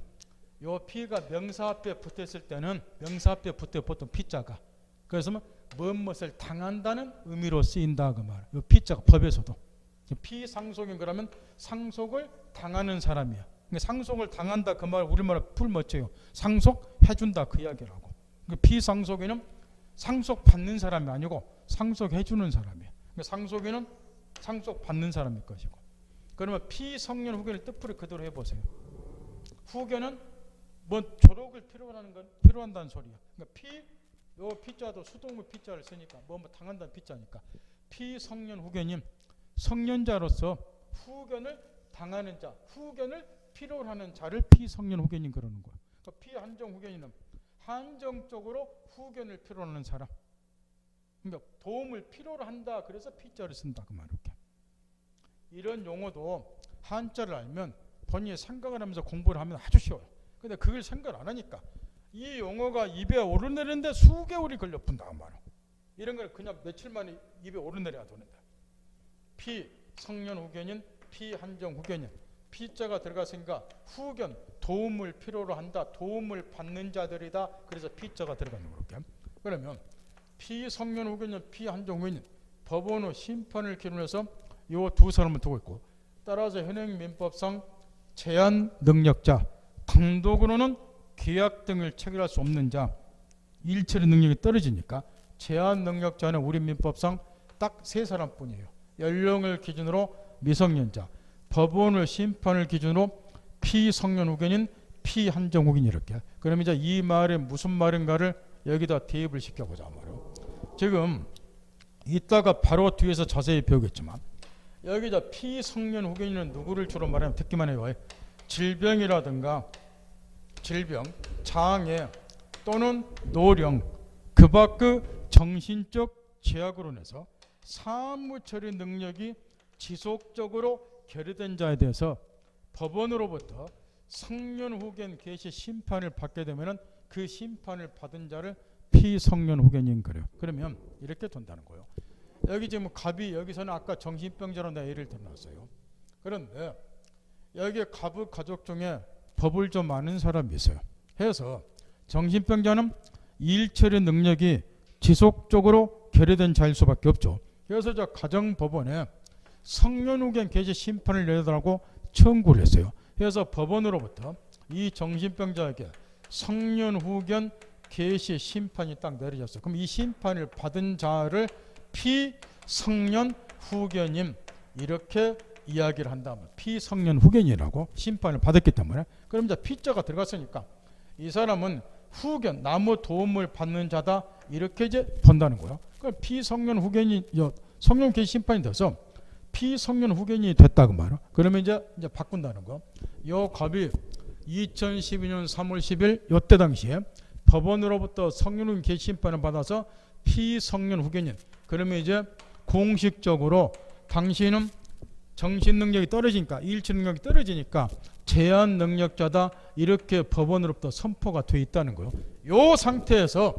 요 P가 명사 앞에 붙었을 때는 명사 앞에 붙어 보통 P자가. 그래서 무엇을 당한다는 의미로 쓰인다 그 말. 요 P자가 법에서도. 피상속인 그러면 상속을 당하는 사람이야. 그러니까 상속을 당한다 그 말 우리말로 풀멋져요. 상속해준다 그 이야기라고. 그러니까 피상속인은 상속받는 사람이 아니고 상속해주는 사람이야. 그러니까 상속인은 상속받는 사람일 것이고. 그러면 피성년 후견을 뜻풀이 그대로 해보세요. 후견은 뭐 조력을 필요한다는 소리야. 그러니까 요 P자도 수동의 P자를 쓰니까 뭐 당한다는 P자니까 피성년 후견임 성년자로서 후견을 당하는 자, 후견을 필요로 하는 자를 피성년 후견인 그러는 거야. 그러니까 피한정 후견인은 한정적으로 후견을 필요로 하는 사람. 그러니까 도움을 필요로 한다. 그래서 P자를 쓴다 그 말. 이렇게. 이런 용어도 한자를 알면 본인이 생각을 하면서 공부를 하면 아주 쉬워요. 근데 그걸 생각을 안 하니까 이 용어가 입에 오르내리는데 수개월이 걸려뿐다 그 말은. 이런 걸 그냥 며칠 만에 입에 오르내려야 되는데. 피 성년 후견인, 피 한정 후견인, P자가 들어갔으니까 후견, 도움을 필요로 한다, 도움을 받는 자들이다. 그래서 P자가 들어가는 거렇게. 그러면 피 성년 후견인, 피 한정 후견인, 법원의 심판을 기준해서 이 두 사람을 두고 있고, 따라서 현행 민법상 제한 능력자, 단독으로는 계약 등을 체결할 수 없는 자, 일처리 능력이 떨어지니까 제한 능력자는 우리 민법상 딱 세 사람뿐이에요. 연령을 기준으로 미성년자, 법원의 심판을 기준으로 피성년 후견인, 피한정 후견인 이렇게. 그럼 이제 이 말이 무슨 말인가를 여기다 대입을 시켜보자 말이에요. 지금 이따가 바로 뒤에서 자세히 배우겠지만 여기 저 피성년 후견인은 누구를 주로 말하면 듣기만 해요. 질병이라든가 질병, 장애 또는 노령, 그 밖의 정신적 제약으로 인해서 사무처리 능력이 지속적으로 결여된 자에 대해서 법원으로부터 성년 후견 개시 심판을 받게 되면 그 심판을 받은 자를 피성년 후견인 거래요. 그러면 이렇게 된다는 거예요. 여기 지금 갑이 여기서는 아까 정신병자로 내가 예를 들어놨어요. 그런데 여기 갑의 가족 중에 법을 좀 아는 사람이 있어요. 해서 정신병자는 일처리 능력이 지속적으로 결여된 자일 수밖에 없죠. 그래서 저 가정법원에 성년 후견 개시 심판을 내달라고 청구를 했어요. 그래서 법원으로부터 이 정신병자에게 성년 후견 개시 심판이 딱 내려졌어요. 그럼 이 심판을 받은 자를 피성년 후견임 이렇게 이야기를 한다면 피성년 후견이라고 심판을 받았기 때문에 그럼 이제 P자가 들어갔으니까 이 사람은 후견, 나무 도움을 받는 자다 이렇게 이제 본다는 거예요. 그럼 피성년 후견이 성년 개시 심판이 돼서 피성년 후견이 됐다고 말이에요. 그러면 이제 바꾼다는 거. 요 갑이 2012년 3월 10일 요때 당시에 법원으로부터 성년 후견 개시 심판을 받아서 피성년 후견인. 그러면 이제 공식적으로 당신은 정신 능력이 떨어지니까 일치 능력이 떨어지니까 제한 능력자다 이렇게 법원으로부터 선포가 돼 있다는 거예요. 요 상태에서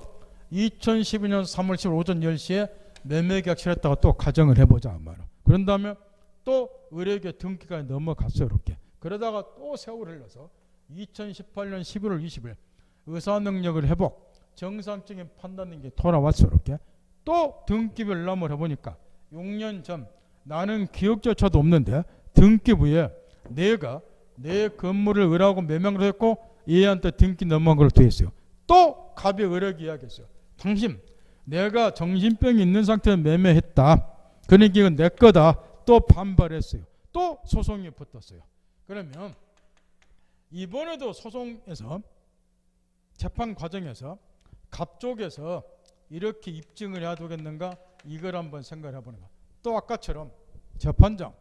2012년 3월 10일 오전 10시에 매매계약을 했다가 또 가정을 해보자 말이에요. 그런 다음에 또 의뢰계 등기까지 넘어갔어요. 이렇게. 그러다가 또 세월을 흘러서 2018년 11월 20일 의사능력을 회복 정상적인 판단 능력이 돌아왔어요. 이렇게. 또 등기부를 넘어를 해보니까 6년 전 나는 기억조차도 없는데 등기부에 내가 내 건물을 의뢰하고 매매를 했고 얘한테 등기 넘어간 걸로 되어 있어요. 또 갑이 의뢰기 이야기했어요. 당신 내가 정신병이 있는 상태에 매매했다. 그러니까 이건 내 거다. 또 반발했어요. 또 소송이 붙었어요. 그러면 이번에도 소송에서 재판 과정에서 갑 쪽에서 이렇게 입증을 해야 되겠는가 이걸 한번 생각해 보는 거야. 또 아까처럼 재판장,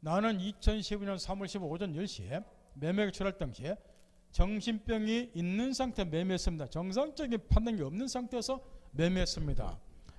나는 2012년 3월 15일 오전 10시에 매매가 출할 당시에 정신병이 있는 상태 매매했습니다. 정상적인 판단이 없는 상태에서 매매했습니다.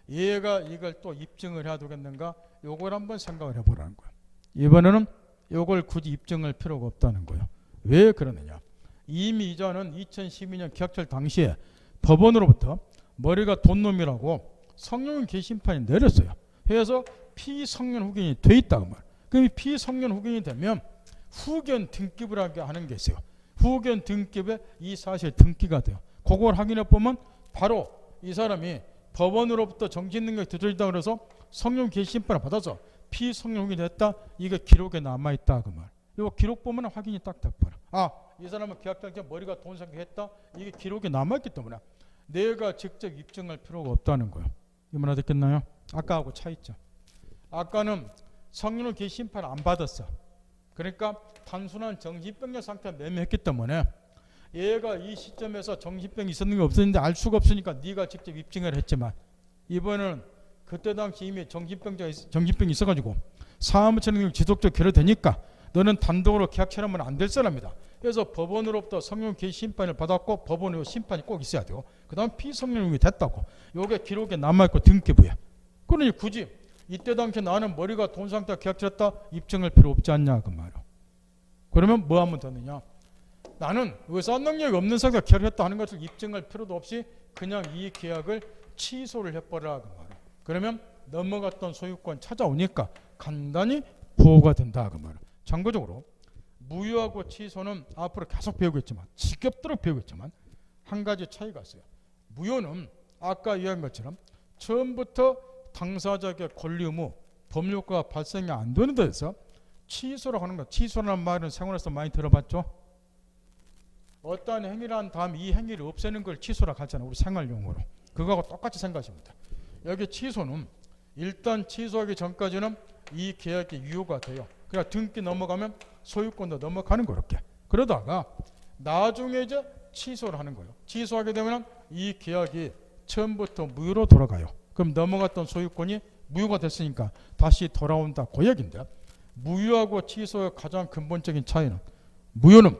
얘가 이걸 또 입증을 해야 되겠는가? 요걸 한번 생각을 해보라는 거예요. 이번에는 요걸 굳이 입증할 필요가 없다는 거예요. 왜 그러느냐? 이미 이자는 2012년 계약철 당시에 법원으로부터 머리가 돈놈이라고 성년 개심판이 내렸어요. 그래서 피성년 후견이 돼 있다고 말. 그럼 피성년 후견이 되면 후견 등기부를 하는 게 있어요. 후견 등기부에 이 사실 등기가 돼요. 그걸 확인해 보면 바로 이 사람이 법원으로부터 정신능력이 두드리다 그래서 성년 개심판을 받아서 피성년 후견이 됐다. 이게 기록에 남아 있다 그 말. 이 기록 보면 확인이 딱 돼버려. 이 사람은 계약 당시에 머리가 돈 생각했다. 이게 기록에 남아 있기 때문에 내가 직접 입증할 필요가 없다는 거예요. 이만 알아듣겠나요? 아까하고 차이점. 아까는 성년 개심판 안 받았어. 그러니까 단순한 정신병자 상태에 매매했기 때문에 얘가 이 시점에서 정신병이 있었는가 없었는지 알 수가 없으니까 네가 직접 입증을 했지만 이번에는 그때 당시 이미 정신병이 있어가지고 사무처 능력 지속적으로 결여되니까 너는 단독으로 계약 체결하면 안 될 사람이다. 그래서 법원으로부터 성년 개심판을 받았고 법원의 심판이 꼭 있어야 돼요. 그 다음 피성년이 됐다고. 요게 기록에 남아있고 등기부에. 그러니 굳이 이때 당시 나는 머리가 돈 상태가 계약했다 입증할 필요 없지 않냐 그 말이야. 그러면 뭐 하면 되느냐? 나는 의사 능력이 없는 상태가 계약했다 하는 것을 입증할 필요도 없이 그냥 이 계약을 취소를 해버려라 그 말이야. 그러면 넘어갔던 소유권 찾아오니까 간단히 보호가 된다 그 말이야. 참고적으로 무효하고 취소는 앞으로 계속 배우겠지만 지겹도록 배우겠지만 한 가지 차이가 있어요. 무효는 아까 이야기한 것처럼 처음부터 당사자에게 권리 의무 법률효과가 발생이 안 되는 데서 취소라고 하는 것. 취소라는 말은 생활에서 많이 들어봤죠. 어떠한 행위를 한 다음 이 행위를 없애는 걸 취소라고 하잖아요. 우리 생활용어로. 그거하고 똑같이 생각하시면 돼요. 여기 취소는 일단 취소하기 전까지는 이 계약이 유효가 돼요. 그러니까 등기 넘어가면 소유권도 넘어가는 거렇게. 그러다가 나중에 이제 취소를 하는 거예요. 취소하게 되면 이 계약이 처음부터 무효로 돌아가요. 그럼 넘어갔던 소유권이 무효가 됐으니까 다시 돌아온다 그 얘기인데 무효하고 취소의 가장 근본적인 차이는 무효는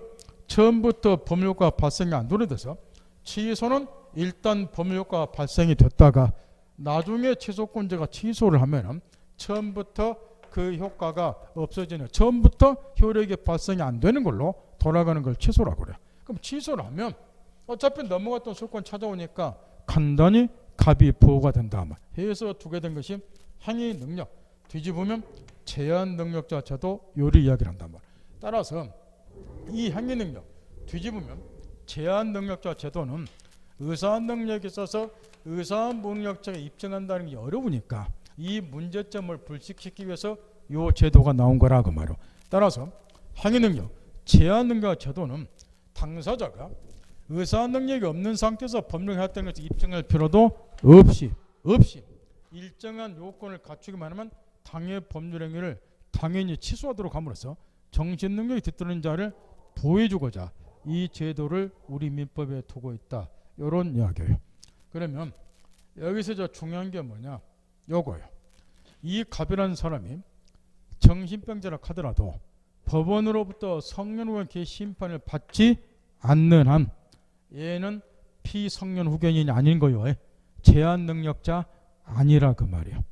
처음부터 법률효과가 발생이 안 되는 데서 취소는 일단 법률효과가 발생이 됐다가 나중에 취소권자가 취소를 하면 처음부터 그 효과가 없어지는 처음부터 효력이 발생이 안 되는 걸로 돌아가는 걸 취소라고 그래요. 그럼 취소를 하면 어차피 넘어갔던 소유권 찾아오니까 간단히 갑이 보호가 된다. 해서 두게 된 것이 행위 능력. 뒤집으면 제한 능력 자체도 요리 이야기를 한단 말이에요. 따라서 이 행위 능력 뒤집으면 제한 능력자 제도는 의사 능력에 있어서 의사 능력자가 입증한다는 게 어려우니까 이 문제점을 불식시키기 위해서 이 제도가 나온 거라고 말이에요. 따라서 행위 능력, 제한 능력 제도는 당사자가 의사 능력이 없는 상태에서 법률 활동을 입증할 필요도 없이 일정한 요건을 갖추기만 하면 당해 법률 행위를 당연히 취소하도록 함으로써 정신 능력이 뒤떨어진 자를 보호해주고자 이 제도를 우리 민법에 두고 있다. 이런 이야기예요. 그러면 여기서 저 중요한 게 뭐냐? 요거예요. 이 갑이라는 사람이 정신병자라 하더라도 법원으로부터 성년후견 심판을 받지 않는 한 얘는 피성년 후견인이 아닌 거예요. 제한 능력자 아니라 그 말이에요.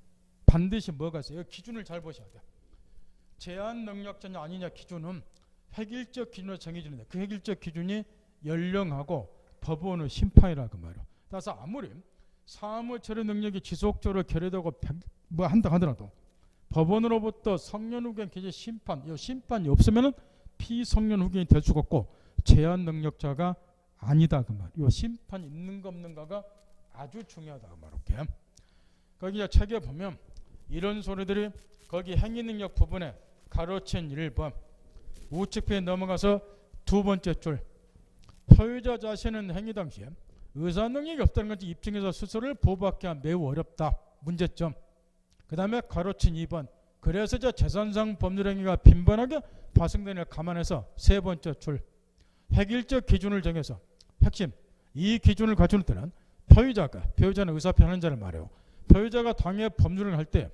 반드시 뭐가 있어요? 기준을 잘 보셔야 돼요. 제한 능력자냐 아니냐 기준은 획일적 기준으로 정해지는데 그 획일적 기준이 연령하고 법원의 심판이라 그 말이에요. 따라서 아무리 사무 처리 능력이 지속적으로 결여되고 뭐 한다 하더라도 법원으로부터 성년 후견 개시 심판, 이 심판이 없으면은 피성년 후견이 될 수가 없고 제한 능력자가 아니다 그 말. 이 심판이 있는가 없는가가 아주 중요하다 그 말할게. 거기 책에 보면 이런 소리들이 거기 행위 능력 부분에 가로친 1번 우측편에 넘어가서 두 번째 줄 소유자 자신은 행위 당시에 의사 능력이 없다는 것을 입증해서 스스로를 보호받기 매우 어렵다. 문제점. 그 다음에 가로친 2번 그래서 재산상 법률행위가 빈번하게 발생되는 걸 감안해서 세 번째 줄 획일적 기준을 정해서 핵심 이 기준을 갖추는 때는 표의자는 의사표현하는 자를 말해요. 표의자가 당해 법률을 할 때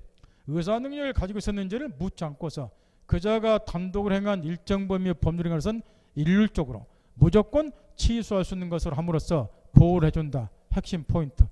의사 능력을 가지고 있었는지를 묻지 않고서 그자가 단독으로 행한 일정 범위의 법률에 관해서는 일률적으로 무조건 취소할 수 있는 것으로 함으로써 보호를 해준다. 핵심 포인트.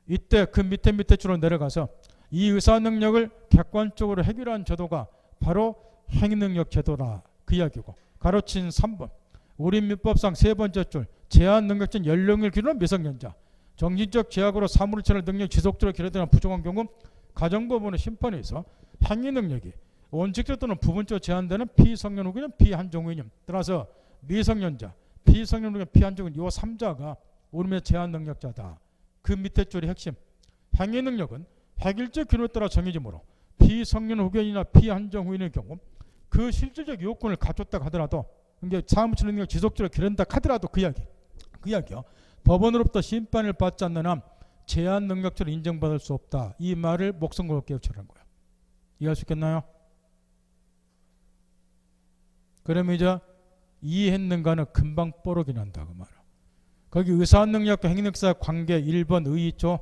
이때 그 밑에 줄로 내려가서 이 의사 능력을 객관적으로 해결한 제도가 바로 행위능력 제도다. 그 이야기고, 가로친 3번 우리 민법상 세 번째 줄 제한 능력자는 연령을 기준으로 미성년자, 정신적 제약으로 사물을 처리할 능력이 지속적으로 기록되는 부족한 경우 가정법원의 심판에 있어 행위 능력이 원칙적 또는 부분적으로 제한되는 피성년 후기는 피한정후이념, 따라서 미성년자, 피성년 후기는 피한정후인 이 3자가 우리의 제한 능력자다. 그 밑에 줄이 핵심. 행위 능력은 획일적 기준에 따라 정해지므로 피성년 후견이나 피한정후인의 경우 그 실질적 요건을 갖췄다 하더라도, 이게 사무처리 능력 지속적으로 기른다 하더라도 그 이야기요. 법원으로부터 심판을 받지 않는 한 제한 능력자로 인정받을 수 없다. 이 말을 목숨 걸고 깨우치라는 거예요. 이해할 수 있겠나요? 그러면 이제 이해했는가는 금방 뽀록이 난다 그 말이야. 거기 의사 능력과 행위능력사의 관계 1번 의 있죠.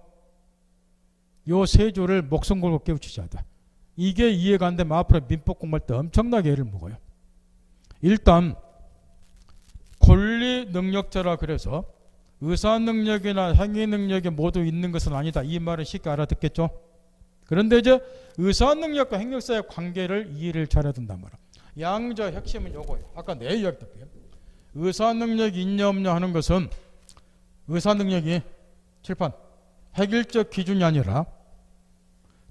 요 세 줄을 목숨 걸고 깨우치셔야 돼. 이게 이해가 안 되면 앞으로 민법 공부할 때 엄청나게 애를 먹어요. 일단 권리 능력자라 그래서 의사 능력이나 행위 능력이 모두 있는 것은 아니다. 이 말은 쉽게 알아듣겠죠. 그런데 이제 의사 능력과 행위 능력사의 관계를 이해를 잘해야 된단 말이야. 양자 핵심은 요거예요. 아까 내 이야기 때문에 의사 능력이 있냐 없냐 하는 것은 의사 능력이 칠판 획일적 기준이 아니라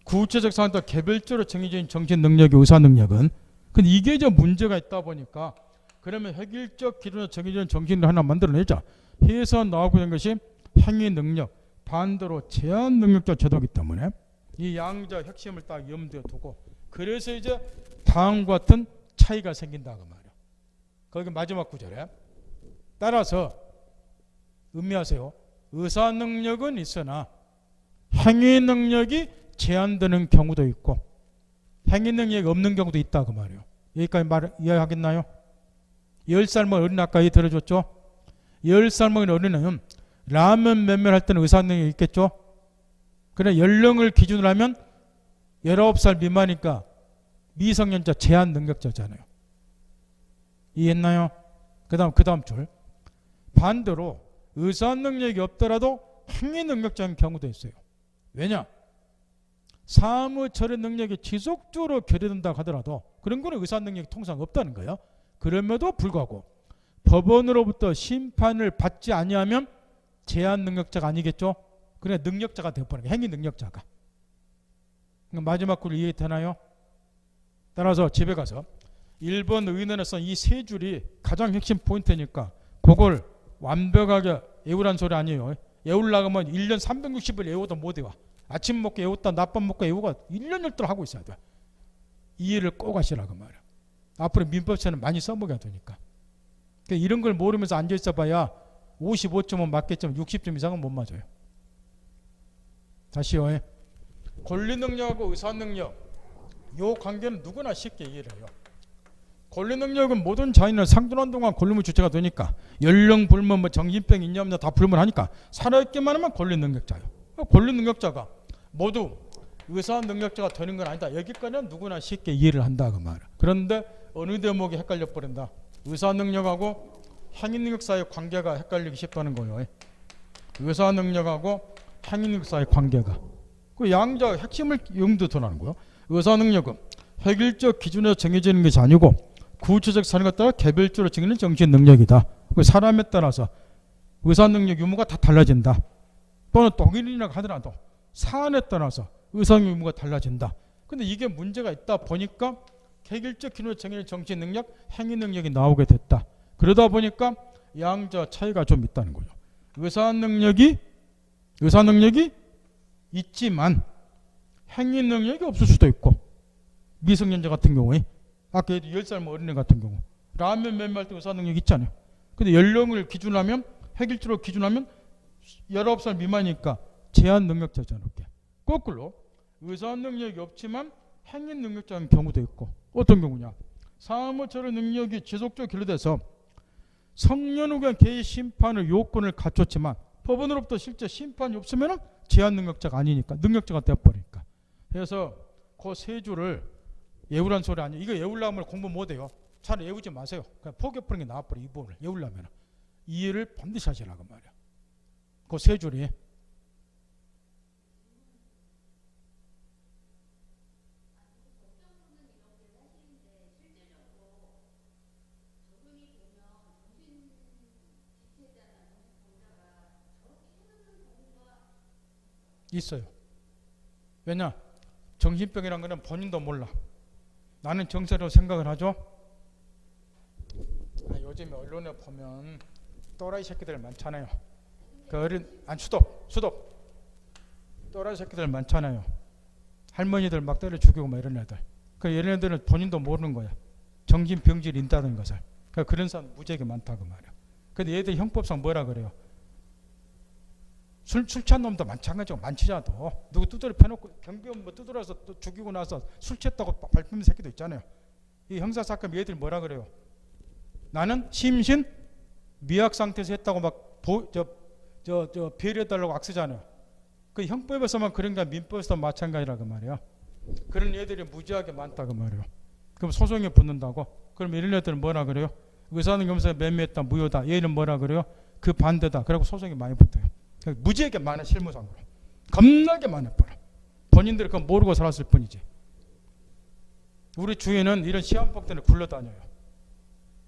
구체적 상황과 개별적으로 정해진 정신 능력의 의사 능력은, 근데 이게 이제 문제가 있다 보니까 그러면 획일적 기준으로 정해진 정신을 하나 만들어내자 해서 나오고 있는 것이 행위 능력, 반대로 제한 능력자 제도이기 때문에 이 양자 핵심을 딱 염두에 두고, 그래서 이제 다음과 같은 차이가 생긴다 그 말이야. 거기 마지막 구절에 따라서 음미하세요. 의사 능력은 있으나 행위 능력이 제한되는 경우도 있고 행위 능력이 없는 경우도 있다 그 말이에요. 여기까지 말 이해하겠나요? 10살 먹은 어린 아까 들어줬죠? 10살 먹은 어린은 라면 몇몇 할 때는 의사 능력이 있겠죠? 그래 연령을 기준으로 하면 19살 미만이니까 미성년자 제한 능력자잖아요. 이해했나요? 그 다음 줄. 반대로 의사 능력이 없더라도 행위 능력자인 경우도 있어요. 왜냐? 사무처리 능력이 지속적으로 결여된다고 하더라도 그런 거는 의사 능력이 통상 없다는 거예요. 그럼에도 불구하고 법원으로부터 심판을 받지 아니하면 제한 능력자가 아니겠죠? 그래 능력자가 되어버리는 거예요. 행위 능력자가. 마지막 글 이해되나요? 따라서 집에 가서 1번 의논에서 이 세 줄이 가장 핵심 포인트니까 그걸 완벽하게 외우란 소리 아니에요. 외우려고 하면 1년 360일 외워도 못 외워. 아침 먹고 외웠다 낮밥 먹고 외우고 1년 12달 하고 있어야 돼. 이해를 꼭 하시라고 말이야. 앞으로 민법처럼 많이 써먹어야 되니까. 그러니까 이런 걸 모르면서 앉아있어 봐야 55점은 맞겠지만 60점 이상은 못 맞아요. 다시요. 권리능력하고 의사능력 이 관계는 누구나 쉽게 이해를 해요. 권리능력은 모든 자인을 상존한 동안 권리물 주체가 되니까 연령 불문 뭐 정신병 있냐 없냐 다 불문하니까 살아있기만 하면 권리능력자예요. 권리능력자가 모두 의사능력자가 되는 건 아니다. 여기까지는 누구나 쉽게 이해를 한다 그 말이야. 그런데 어느 대목이 헷갈려 버린다. 의사능력하고 행위능력 사이의 관계가 헷갈리기 쉽다는 거예요. 의사능력하고 행위능력 사이의 관계가 그 양자 핵심을 염두에 두라는 거예요. 의사능력은 획일적 기준으로 정해지는 것이 아니고 구체적 사안에 따라 개별적으로 정해지는 정신 능력이다. 그 사람에 따라서 의사능력 유무가 다 달라진다. 또는 동일이라고 하더라도 사안에 따라서 의사능력 유무가 달라진다. 근데 이게 문제가 있다 보니까 획일적 기준으로 정해진 정신 능력, 행위 능력이 나오게 됐다. 그러다 보니까 양자 차이가 좀 있다는 거죠. 의사능력이 있지만 행위 능력이 없을 수도 있고 미성년자 같은 경우에 아까 10살 어린애 같은 경우 라면 몇몇 때 의사능력이 있잖아요. 근데 연령을 기준하면 획일적으로 기준하면 19살 미만이니까 제한 능력자잖아요. 거꾸로 의사능력이 없지만 행위 능력자인 경우도 있고 어떤 경우냐? 사무처리 능력이 지속적으로 결여돼서 성년 후견 개의 심판의 요건을 갖췄지만 법원으로부터 실제 심판이 없으면 제한 능력자가 아니니까 능력자가 되어버리니까 해서 그 세 줄을 외우란 소리 아니에요. 이거 외우려면 공부 못해요. 차라리 외우지 마세요. 그냥 포기해버리는 게 나아버려. 이 부분을 외우려면 이해를 반드시 하시라고 말이야. 그 세 줄이. 있어요. 왜냐? 정신병이란 거는 본인도 몰라. 나는 정서로 생각을 하죠. 요즘에 언론에 보면 또라이 새끼들 많잖아요. 그 어린 수독 또라이 새끼들 많잖아요. 할머니들 막 때려 죽이고 막 이런 애들. 그 이런 애들은 본인도 모르는 거야. 정신병질이 있다는 것을. 그런 사람 무지하게 많다고 말이야. 근데 얘들 형법상 뭐라 그래요? 술 취한 놈도 마찬가지고 만취자도 누구 두드려 패놓고 경비원 뭐 두드려서 또 죽이고 나서 술 취했다고 발표하는 새끼도 있잖아요. 이 형사사건 얘들이 뭐라 그래요? 나는 심신 미약 상태에서 했다고 막 배려해달라고 악쓰잖아요. 그 형법에서만 그런가 민법에서도 마찬가지라고 말이야. 그런 애들이 무지하게 많다고 말이에요. 그럼 소송에 붙는다고? 그럼 이런 애들은 뭐라 그래요? 의사는 검사에 매매했다 무효다. 얘는 뭐라 그래요? 그 반대다. 그리고 소송이 많이 붙어요. 무지하게 많아. 실무상으로 겁나게 많아버려. 본인들이 그건 모르고 살았을 뿐이지. 우리 주위에는 이런 시한폭탄을 굴러다녀요.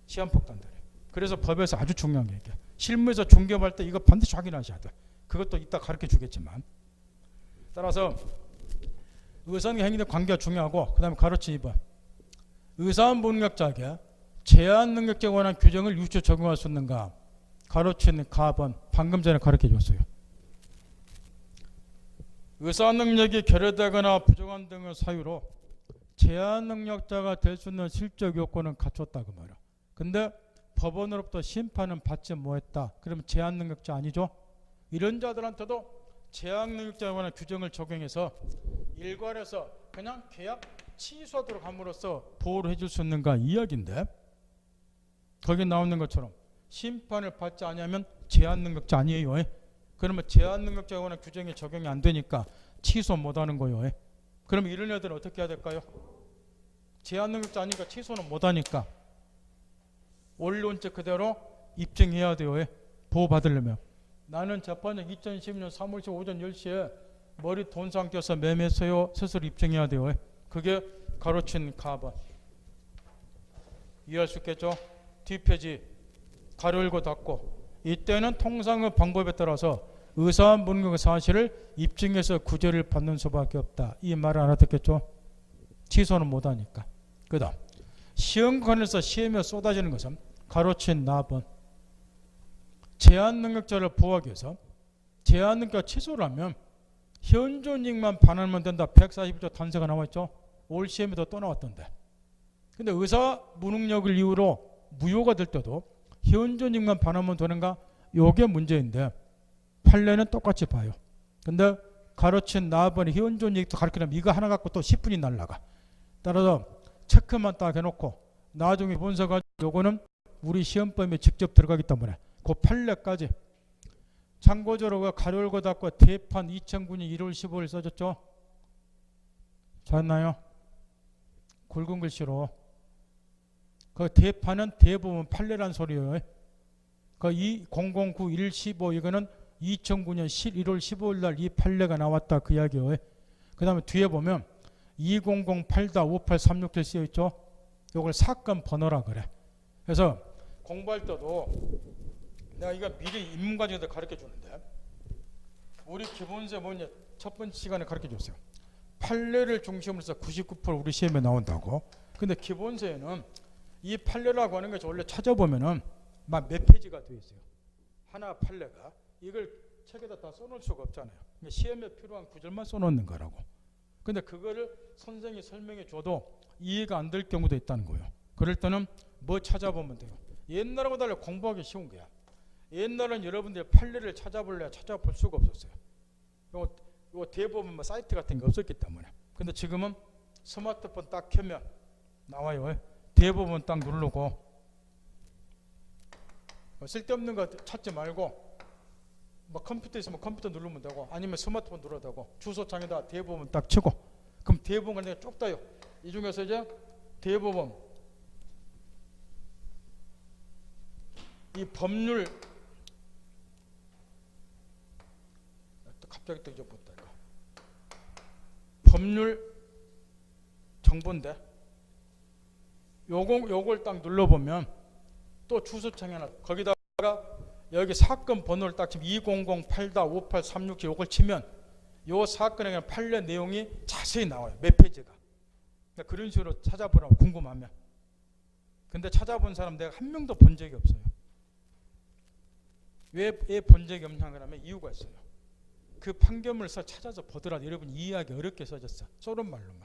시한폭탄들이. 그래서 법에서 아주 중요한 게 이게 실무에서 중개할 때 이거 반드시 확인하셔야 돼. 그것도 이따 가르쳐 주겠지만. 따라서 의사는 행위의 관계가 중요하고, 그 다음에 가르친 2번 의사문학자에게 제한 능력자에 관한 규정을 유추 적용할 수 있는가. 가르치는 가번 방금 전에 가르쳐 줬어요. 의사 능력이 결여되거나 부정한 등의 사유로 제한 능력자가 될 수 있는 실적 요건은 갖췄다고 말이야. 근데 법원으로부터 심판은 받지 못했다. 그러면 제한 능력자 아니죠? 이런 자들한테도 제한 능력자에 관한 규정을 적용해서 일괄해서 그냥 계약 취소하도록 함으로써 보호를 해줄 수 있는가 이야기인데, 거기 나오는 것처럼 심판을 받지 않으면 제한 능력자 아니에요. 그러면 제한 능력자에 관한 규정이 적용이 안 되니까 취소 못하는 거예요. 그러면 이런 애들은 어떻게 해야 될까요? 제한 능력자 아니니까 취소는 못하니까 원론적 그대로 입증해야 돼요. 보호받으려면. 나는 재판장 2010년 3월 10일 오전 10시에 머리 돈 상태에서 매매했어요. 스스로 입증해야 돼요. 그게 가로친 가번. 이해할 수 있겠죠? 뒷페이지 가로 열고 닫고. 이때는 통상의 방법에 따라서 의사문경의 사실을 입증해서 구제를 받는 수밖에 없다. 이 말을 알아듣겠죠? 취소는 못하니까. 그 다음 시험관에서 시험에 쏟아지는 것은 가로친 나번. 제한 능력자를 보호하기 위해서 제한 능력자 취소를 하면 현존익만 반환하면 된다. 141조 단서가 나와있죠. 올 시험에도 또 나왔던데. 근데 의사 무능력을 이유로 무효가 될 때도 현존익만 반환하면 되는가? 요게 문제인데 판례는 똑같이 봐요. 근데 가르친 나번이 현존익도 가르치려면 이거 하나 갖고 또 10분이 날라가. 따라서 체크만 딱 해놓고 나중에 본서가 요거는 우리 시험범위에 직접 들어가기 때문에 그 판례까지 참고적으로 가로 열고 닫고 대판 2009년 1월 15일 써졌죠. 찾나요? 굵은 글씨로. 그 대판은 대부분 판례란 소리예요. 그 2009-115 이거는 2009년 1월 15일 날 이 판례가 나왔다 그 이야기예요. 그 다음에 뒤에 보면 2008-58367 쓰여있죠. 이걸 사건 번호라 그래. 그래서 공부할 때도 내가 이거 미리 입문과정에서 가르쳐 주는데 우리 기본세 뭐냐 첫 번째 시간에 가르쳐 줬어요. 판례를 중심으로 해서 99% 우리 시험에 나온다고. 근데 기본세에는 이 판례라고 하는 것이 원래 찾아보면은 막 몇 페이지가 되어 있어요. 하나 판례가. 이걸 책에다 다 써놓을 수가 없잖아요. 그러니까 시험에 필요한 구절만 써놓는 거라고. 근데 그거를 선생님이 설명해 줘도 이해가 안 될 경우도 있다는 거예요. 그럴 때는 뭐 찾아보면 돼요. 옛날하고 달리 공부하기 쉬운 거야. 옛날은 여러분들이 판례를 찾아볼래야 찾아볼 수가 없었어요. 요 대부분 뭐 사이트 같은 게 없었기 때문에. 근데 지금은 스마트폰 딱 켜면 나와요. 대부분 딱 누르고 쓸데없는 거 찾지 말고 뭐 컴퓨터 있으면 컴퓨터 누르면 되고 아니면 스마트폰 눌러도 되고 주소창에다 대부분 딱 치고 그럼 대법원을 내가 쭉 따요. 이 중에서 이제 대법원 이 법률 갑자기 또 잊어버렸다 이거. 법률 정보인데 요걸 딱 눌러보면 또 주소창에 하나 거기다가 여기 사건 번호를 딱 치면 2008-5836 요걸 치면 요 사건에 대한 판례 내용이 자세히 나와요. 몇 페이지가. 그러니까 그런 식으로 찾아보라고 궁금하면. 근데 찾아본 사람 내가 한 명도 본 적이 없어요. 왜 본 적이 없냐 그러면 이유가 있어요. 그 판결문을 찾아서 보더라도 여러분 이해하기 어렵게 써졌어. 쏘른 말로만.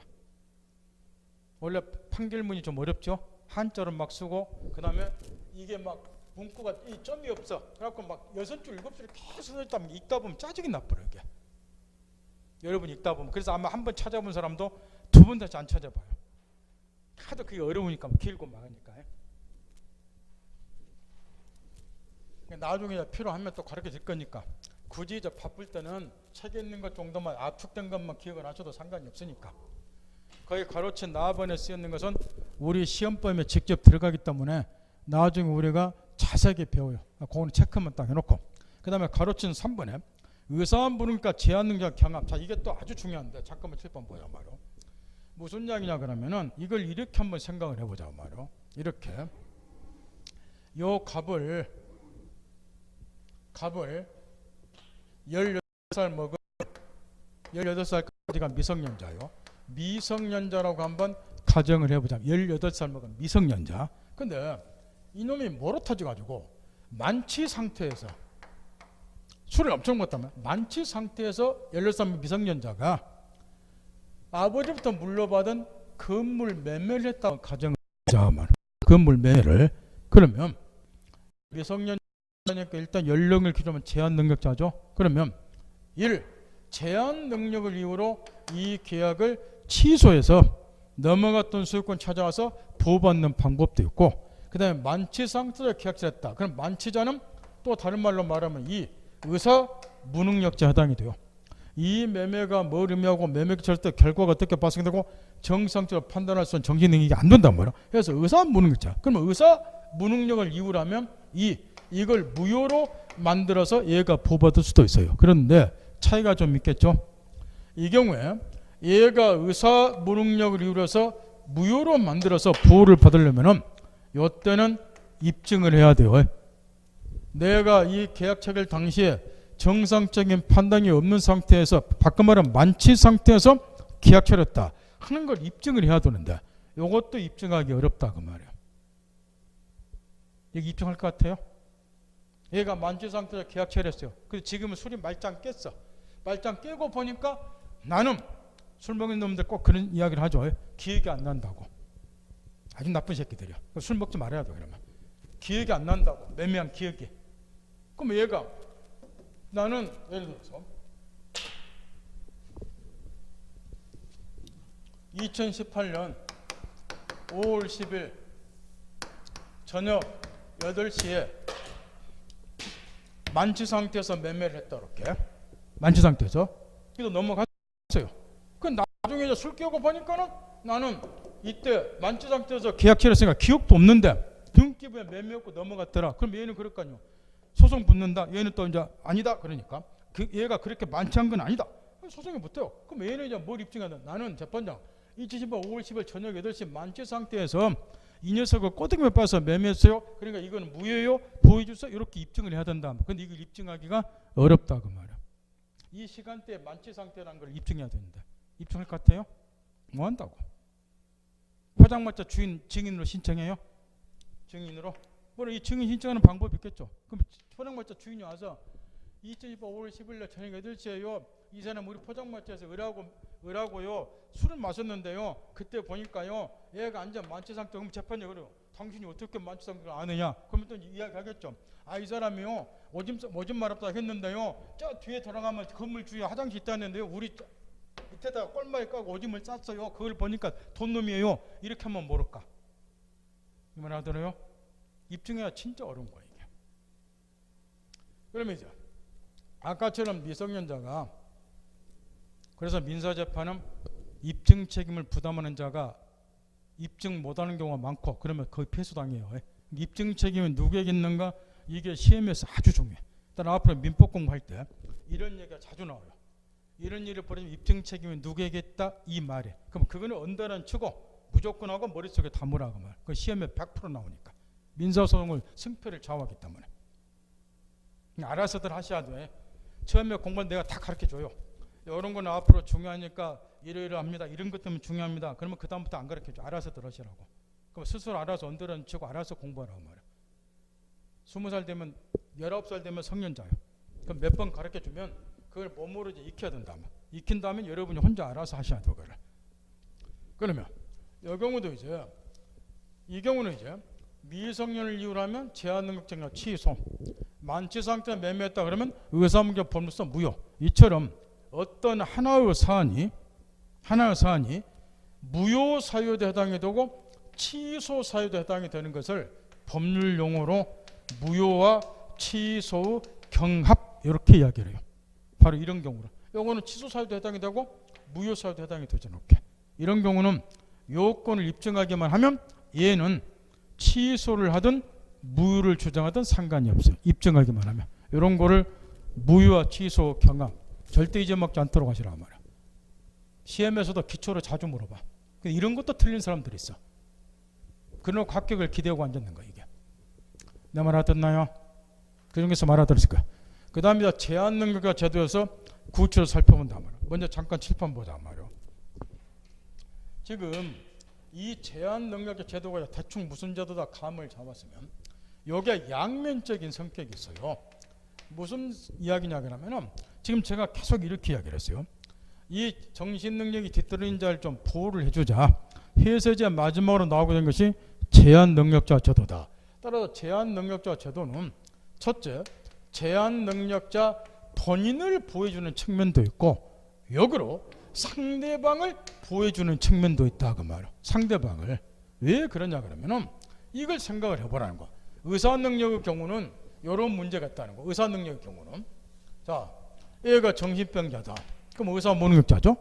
원래 판결문이 좀 어렵죠. 한자로 막 쓰고 그 다음에 이게 막 문구가 이 점이 없어. 그래갖고 막 6줄 7줄 계속 써있다면 읽다 보면 짜증이 나버려 이게. 여러분 읽다 보면. 그래서 아마 한번 찾아본 사람도 두 번 다시 안 찾아봐요. 하도 그게 어려우니까 길고 막으니까. 나중에 필요하면 또 가르쳐 줄 거니까 굳이 저 바쁠 때는 책에 있는 것 정도만 압축된 것만 기억을 하셔도 상관이 없으니까. 거기 가로친 나번에 쓰였는 것은 우리 시험범위에 직접 들어가기 때문에 나중에 우리가 자세하게 배워요. 그거는 체크만 딱 해놓고 그 다음에 가로친 3번에 의사무능과 제한능력 경합. 자 이게 또 아주 중요한데 잠깐만 7번 보자 말이요. 무슨 이야기냐 그러면은 이걸 이렇게 한번 생각을 해보자 말이요. 이렇게 요 갑을 18살 먹은 18살까지가 미성년자요. 미성년자라고 한번 가정을 해보자. 18살 먹은 미성년자. 근데 이놈이 뭐로 터져가지고 만취 상태에서 술을 엄청 먹었다면 만취 상태에서 18살 미성년자가 아버지부터 물려받은 건물 매매를 했다고 가정을 하자면 건물 매매를 그러면 미성년자니까 일단 연령을 기준으로 제한 능력자죠. 그러면 1. 제한 능력을 이유로 이 계약을 취소해서 넘어갔던 소유권 찾아와서 보호받는 방법도 있고 그 다음에 만취 상태에서 계약을 했다. 그럼 만취자는 또 다른 말로 말하면 이 의사 무능력자 해당이 돼요. 이 매매가 뭘 의미하고 매매 결정 때 결과가 어떻게 발생되고 정상적으로 판단할 수 있는 정신 능력이 안 된단 말이야. 그래서 의사 무능력자. 그러면 의사 무능력을 이유로 하면 이걸 무효로 만들어서 얘가 보호받을 수도 있어요. 그런데 차이가 좀 있겠죠. 이 경우에 얘가 의사 무능력을 이유로 해서 무효로 만들어서 보호를 받으려면은 이때는 입증을 해야 돼요. 내가 이 계약 체결 당시에 정상적인 판단이 없는 상태에서 바꿔 말하면 만취 상태에서 계약 체결했다 하는 걸 입증을 해야 되는데 이것도 입증하기 어렵다 그 말이야. 이게 입증할 것 같아요? 얘가 만취 상태에서 계약 체결했어요. 근데 지금은 술이 말짱 깼어. 말짱 깨고 보니까 나는 술 먹는 놈들 꼭 그런 이야기를 하죠. 기억이 안 난다고. 아주 나쁜 새끼들이야. 술 먹지 말아야 돼 그러면. 기억이 안 난다고. 매매한 기억이. 그럼 얘가 나는 예를 들어서 2018년 5월 10일 저녁 8시에 만취 상태에서 매매를 했다 이렇게. 만취 상태에서. 그래서 넘어갔어요. 그 나중에 이제 술 깨고 보니까는 나는 이때 만취 상태에서 계약체를 했으니까 기억도 없는데 등기부에 매매했고 넘어갔더라. 그럼 얘는 그럴 거 아니에요. 소송 붙는다. 얘는 또 이제 아니다. 그러니까 얘가 그렇게 만취한 건 아니다. 소송이 못해요. 그럼 얘는 이제 뭘 입증하냐? 나는 재판장 2018년 5월 10일 저녁 8시 만취 상태에서 이 녀석을 꼬드기에 빠서 매매했어요. 그러니까 이건 무효예요. 보여주세요. 이렇게 입증을 해야 된다. 근데 이걸 입증하기가 어렵다 그 말이야. 이 시간대에 만취 상태라는 걸 입증해야 되는데 입증할 것 같아요? 뭐 한다고? 포장마차 증인으로 신청해요? 증인으로? 물론 이 증인 신청하는 방법이 있겠죠. 그럼 포장마차 주인이 와서 2018년 5월 10일 저녁 8시에요. 이 사람 우리 포장마차에서 의라고요. 술을 마셨는데요. 그때 보니까요. 얘가 완전 만취 상태. 그럼 재판장이 그래요. 당신이 어떻게 만취 상태를 아느냐? 그러면 또 이야기하겠죠. 이 사람이요. 오줌 마렵다 했는데요. 저 뒤에 돌아가면 건물 주위에 화장실 있다는데요. 우리 밑에다가 꼴마에 까고 오줌을 쌌어요. 그걸 보니까 돈놈이에요. 이렇게 하면 모를까? 이 말 하더래요. 입증해야 진짜 어려운 거예요. 이게. 그러면 이제 아까처럼 미성년자가 그래서 민사재판은 입증 책임을 부담하는 자가 입증 못하는 경우가 많고 그러면 거의 패소당해요. 입증 책임이 누구에게 있는가? 이게 시험에서 아주 중요해. 따라 앞으로 민법 공부할 때 이런 얘기가 자주 나와요. 이런 일을 벌이면 입증 책임이 누구에게 있다? 이 말에. 그럼 그거는 언더란 치고 무조건 하고 머릿속에 담으라고 말. 그 시험에 100% 나오니까. 민사소송을 승패를 좌우하기 때문에. 알아서들 하셔야 돼. 처음에 공부는 내가 다 가르쳐줘요. 이런 거는 앞으로 중요하니까 이러이러합니다. 이런 것 때문에 중요합니다. 그러면 그 다음부터 안 가르쳐줘. 알아서들 하시라고. 그럼 스스로 알아서 언더란 치고 알아서 공부하라고 말이야. 20살 되면 19살 되면 성년자요. 그럼 몇 번 가르쳐주면 그걸 몸으로 이제 익혀야 된다면 익힌 다음에 여러분이 혼자 알아서 하셔야 돼. 그거를. 그러면 이 경우도 이제 이 경우는 이제 미성년을 이유로 하면 제한능력증이나 취소, 만취 상태 매매했다 그러면 의사문제 법률상 무효. 이처럼 어떤 하나의 사안이 무효 사유에도 해당이 되고 취소 사유에도 해당이 되는 것을 법률 용어로 무효와 취소의 경합 이렇게 이야기를 해요. 바로 이런 경우로. 요거는 취소 사유도 해당이 되고 무효 사유도 해당이 되지 않게. 이런 경우는 요건을 입증하기만 하면 얘는 취소를 하든 무효를 주장하든 상관이 없어요. 입증하기만 하면. 이런 거를 무효와 취소 경합 절대 잊어먹지 않도록 하시란 말이야. 시험에서도 기초로 자주 물어봐. 이런 것도 틀린 사람들이 있어. 그런 합격을 기대하고 앉았는 거야 이게. 내 말 알아듣나요? 그 중에서 말 알아들었을 거야. 그 다음에 제한능력자 제도에서 구체로 살펴본단 말이야. 먼저 잠깐 칠판 보자 말이야. 지금 이 제한능력자 제도가 대충 무슨 제도다 감을 잡았으면 여기에 양면적인 성격이 있어요. 무슨 이야기냐 그러면은 지금 제가 계속 이렇게 이야기를 했어요. 이 정신능력이 뒤떨어진 자를 좀 보호를 해주자 해서제 마지막으로 나오게 된 것이 제한능력자 제도다. 따라서 제한능력자 제도는 첫째, 제한능력자 본인을 보호해주는 측면도 있고 역으로 상대방을 보호해주는 측면도 있다 그 말이야. 상대방을. 왜 그러냐 그러면은 이걸 생각을 해보라는 거야. 의사능력의 경우는 이런 문제가 있다는 거. 의사능력의 경우는 자, 얘가 정신병자다. 그럼 의사무능력자죠?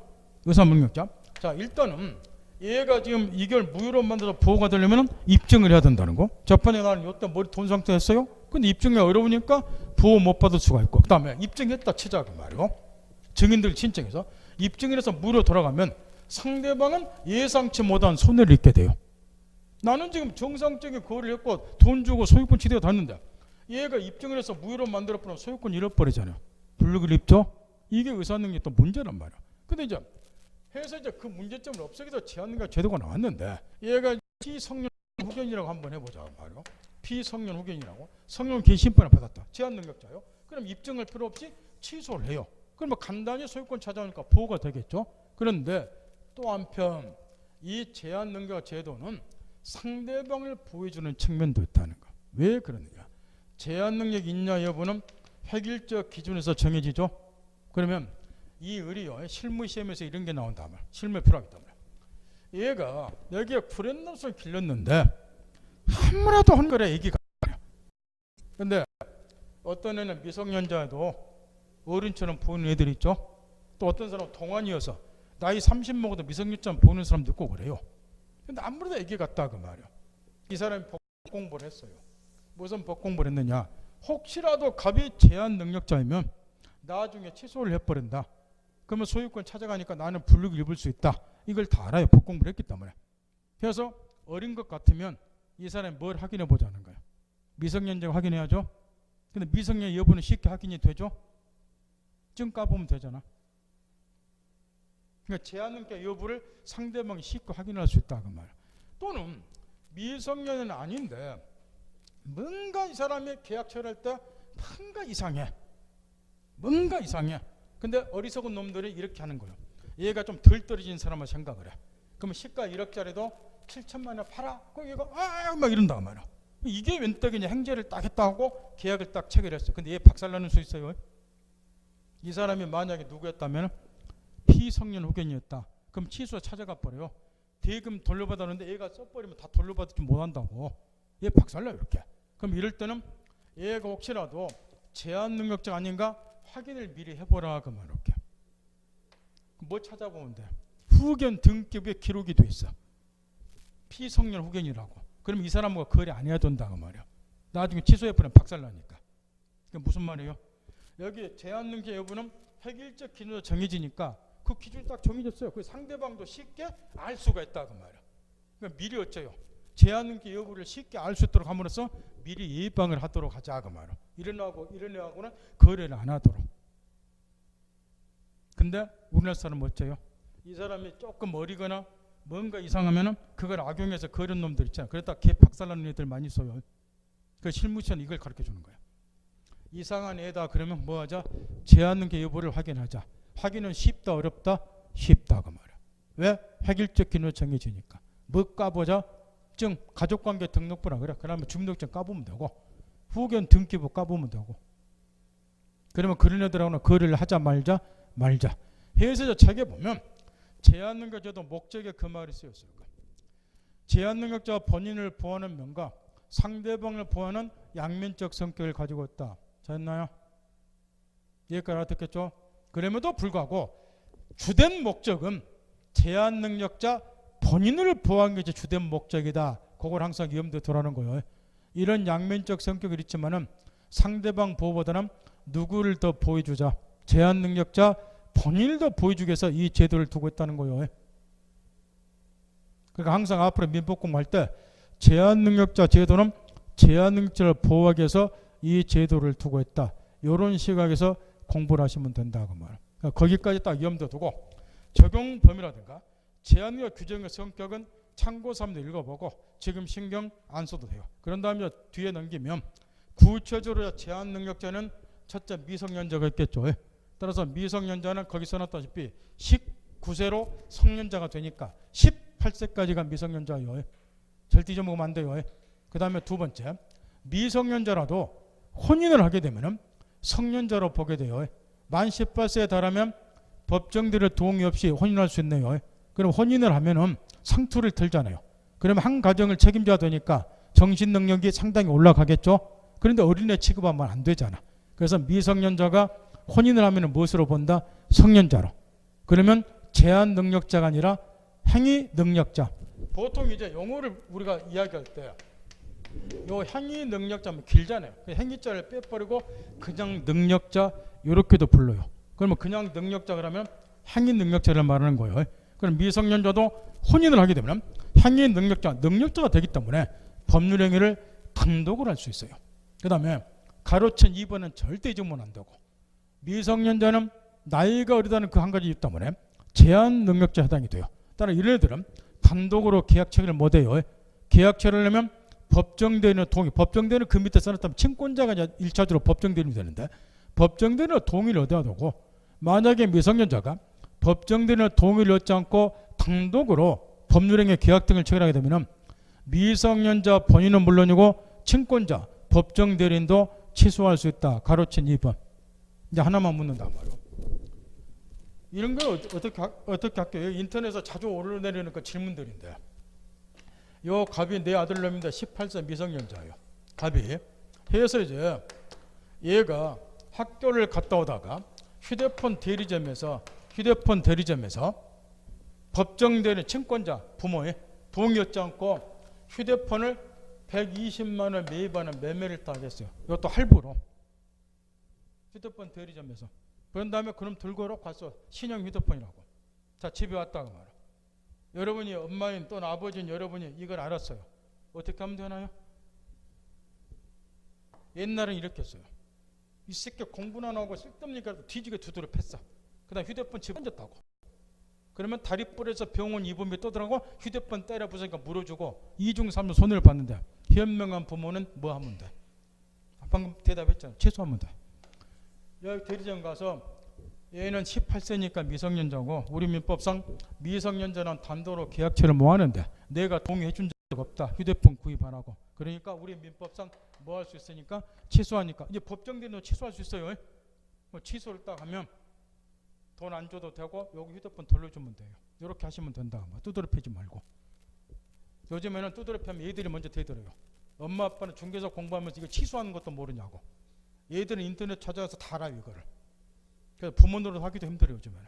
의사무능력자. 자, 일단은 얘가 지금 이걸 무효로 만들어서 보호가 되려면 입증을 해야 된다는 거. 재판에 나는 요때 머리 돈 상태 했어요? 근데 입증이 어려우니까 보호 못 받을 수가 있고 그 다음에 입증했다 치자 그 말이요. 증인들 신청해서 입증을 해서 무효로 돌아가면 상대방은 예상치 못한 손해를 입게 돼요. 나는 지금 정상적인 거래를 했고 돈 주고 소유권 취득이 됐는데 얘가 입증을 해서 무효로 만들어버리면 소유권 잃어버리잖아요. 불이익을 입죠? 이게 의사능력이 또 문제란 말이야. 근데 이제 해서 이제 그 문제점을 없애기 위해서 제한능력 제도가 나왔는데 얘가 피성년 후견이라고 한번 해보자 말이야. 피성년 후견이라고 성년 기인 심판을 받았다. 제한능력자요. 그럼 입증할 필요 없이 취소를 해요. 그러면 간단히 소유권 찾아오니까 보호가 되겠죠. 그런데 또 한편 이 제한능력 제도는 상대방을 보호해주는 측면도 있다는 거. 왜 그러느냐. 제한능력이 있냐 여부는 획일적 기준에서 정해지죠. 그러면 이 의리요 실무시험에서 이런 게 나온다 말. 실무에 필요하겠다 말. 얘가 여기에 불행남성을 길렀는데 아무라도 한 거래 얘기가 아니야. 근데 어떤 애는 미성년자에도 어른처럼 보이는 애들 있죠. 또 어떤 사람은 동안이어서 나이 30 먹어도 미성년자처럼 보이는 사람도 있고 그래요. 근데 아무래도 애기 같다 그 말이야. 이 사람이 법 공부를 했어요. 무슨 법 공부를 했느냐. 혹시라도 갑이 제한 능력자이면 나중에 취소를 해버린다. 그러면 소유권 찾아가니까 나는 불이익을 입을 수 있다. 이걸 다 알아요. 법 공부를 했기 때문에. 그래서 어린 것 같으면 이 사람이 뭘 확인해 보자는 거예요. 미성년자가 확인해야죠. 근데 미성년 여부는 쉽게 확인이 되죠. 증 까보면 되잖아. 그러니까 제한능력 여부를 상대방이 쉽게 확인할 수 있다 그 말. 또는 미성년은 아닌데 뭔가 이 사람이 계약 처리할 때 뭔가 이상해. 근데 어리석은 놈들이 이렇게 하는 거예요. 얘가 좀 덜 떨어진 사람을 생각을 해. 그러면 시가 1억짜리도 7천만 원에 팔아. 그 얘가 막 이런다 말이야. 이게 웬 떡이냐. 행제를 딱 했다 하고 계약을 딱 체결했어. 근데 얘 박살나는 수 있어요. 이 사람이 만약에 누구였다면 피성년 후견이었다. 그럼 취소 찾아가 버려요. 대금 돌려받았는데 얘가 써버리면 다 돌려받지 못한다고. 얘 박살나 이렇게. 그럼 이럴 때는 얘가 혹시라도 제한 능력자 아닌가 확인을 미리 해보라 그 말 이렇게. 뭐 찾아보면 돼. 후견 등기부에 기록이 돼 있어. 피성년 후견이라고. 그러면 이 사람과 거래 안 해야 된다고 말이야. 나중에 취소해버리면 박살나니까. 그게 무슨 말이에요? 여기 제한능력 여부는 획일적 기준으로 정해지니까 그 기준이 딱 정해졌어요. 그 상대방도 쉽게 알 수가 있다고 말이야. 그러니까 미리 어째요? 제한능력 여부를 쉽게 알 수 있도록 함으로써 미리 예방을 하도록 하자 그 말이야. 이런 애하고는 거래를 안 하도록. 근데 우리나라 사람은 어째요? 이 사람이 조금 어리거나 뭔가 이상하면은 그걸 악용해서 그런 놈들 있잖아. 그러다 개 박살나는 애들 많이 있어요. 그 실무시는 이걸 가르쳐 주는 거야. 이상한 애다 그러면 뭐 하자? 제한능력 여부를 확인하자. 확인은 쉽다 어렵다? 쉽다 그 말이야. 왜? 획일적 기준으로 정해지니까. 뭐 까보자? 증 가족관계 등록부라 그래. 그러면 주민등록증 까보면 되고 후견 등기부 까보면 되고. 그러면 그런 애들하고는 거래를 하자 말자. 해서 책에 보면 제한능력자도 목적에 그 말이 쓰였을 거야. 제한능력자가 본인을 보호하는 면과 상대방을 보호하는 양면적 성격을 가지고 있다. 잘했나요? 여기까지 알아듣겠죠? 그럼에도 불구하고 주된 목적은 제한능력자 본인을 보호하는 게 주된 목적이다. 그걸 항상 염두에 두라는 거예요. 이런 양면적 성격이 있지만은 상대방 보호보다는 누구를 더 보호해주자. 제한능력자 본인을 더 보호해주기 위해서 이 제도를 두고 있다는 거예요. 그러니까 항상 앞으로 민법 공부할 때 제한능력자 제도는 제한능력자를 보호하기 위해서 이 제도를 두고 있다. 이런 시각에서 공부를 하시면 된다고 말. 그러니까 거기까지 딱 염두에 두고 적용 범위라든가 제한능력 규정의 성격은 참고서 한번 읽어보고 지금 신경 안 써도 돼요. 그런 다음에 뒤에 넘기면 구체적으로 제한능력자는 첫째 미성년자가 있겠죠. 따라서 미성년자는 거기 써놨다시피 19세로 성년자가 되니까 18세까지가 미성년자예요. 절대 잊어먹으면 안 돼요. 그 다음에 두 번째, 미성년자라도 혼인을 하게 되면 성년자로 보게 돼요. 만 18세에 달하면 법정들의 동의 없이 혼인할 수 있네요. 그럼 혼인을 하면은 상투를 들잖아요. 그러면 한 가정을 책임져야 되니까 정신 능력이 상당히 올라가겠죠. 그런데 어린애 취급하면 안 되잖아. 그래서 미성년자가 혼인을 하면 무엇으로 본다? 성년자로. 그러면 제한 능력자가 아니라 행위 능력자. 보통 이제 용어를 우리가 이야기할 때 요 행위 능력자면 길잖아요. 행위자를 빼버리고 그냥 능력자 이렇게도 불러요. 그러면 그냥 능력자 그러면 행위 능력자를 말하는 거예요. 그럼 미성년자도 혼인을 하게 되면 행위 능력자가 되기 때문에 법률 행위를 단독으로 할 수 있어요. 그 다음에 가로챈 2번은 절대 잊으면 안 되고 미성년자는 나이가 어리다는 그 한 가지 이유 때문에 제한 능력자에 해당이 돼요. 따라 이런 애들은 단독으로 계약 체결을 못해요. 계약 체결을 하려면 법정대리인의 동의, 법정대리인은 그 밑에 써놨다면 친권자가 1차적으로 법정대리인이 되는데 법정대리인의 동의를 얻어야 되고 만약에 미성년자가 법정대리인의 동의를 얻지 않고 단독으로 법률행위 계약 등을 체결하게 되면 미성년자 본인은 물론이고 친권자, 법정대리인도 취소할 수 있다. 가로챈 2번. 이제 하나만 묻는다 말이에요. 이런 걸 어떻게 할게요? 인터넷에서 자주 오르내리는 그 질문들인데 요 갑이 내 아들놈인데 18세 미성년자예요. 갑이 해서 이제 얘가 학교를 갔다 오다가 휴대폰 대리점에서 법정대리인 친권자 부모의 동의 얻지 않고 휴대폰을 120만 원 매입하는 매매를 따겠어요. 이것도 할부로 휴대폰 대리점에서. 그런 다음에 그럼 들고 갔어. 신형 휴대폰이라고. 자, 집에 왔다고 말이야. 여러분이 엄마인 또는 아버지인 여러분이 이걸 알았어요. 어떻게 하면 되나요? 옛날엔 이렇게 했어요. 이 새끼 공부는 안 하고 쓸데없니까 뒤지게 두드려 팼어. 그 다음 휴대폰 집에 얹었다고. 그러면 다리뿔에서 병원 입원비 떠들어가고 휴대폰 때려 부수니까 물어주고 2중 3중 손해를 봤는데 현명한 부모는 뭐 하면 돼? 방금 대답했잖아. 취소하면 돼. 여기 대리점 가서 얘는 18세니까 미성년자고 우리 민법상 미성년자는 단독으로 계약체를 뭐 하는데 내가 동의해 준 적 없다. 휴대폰 구입 안 하고. 그러니까 우리 민법상 뭐 할 수 있으니까 취소하니까 이제 법정대리인도 취소할 수 있어요. 뭐 취소를 딱 하면 돈 안 줘도 되고 여기 휴대폰 돌려주면 돼요. 이렇게 하시면 된다. 두드려 패지 말고. 요즘에는 두드려 패면 얘들이 먼저 대들어요. 엄마 아빠는 중개사 공부하면서 이거 취소하는 것도 모르냐고. 얘들은 인터넷 찾아가서 다 알아요 이거를. 그래서 부모 노릇 하기도 힘들어요 요즘에는.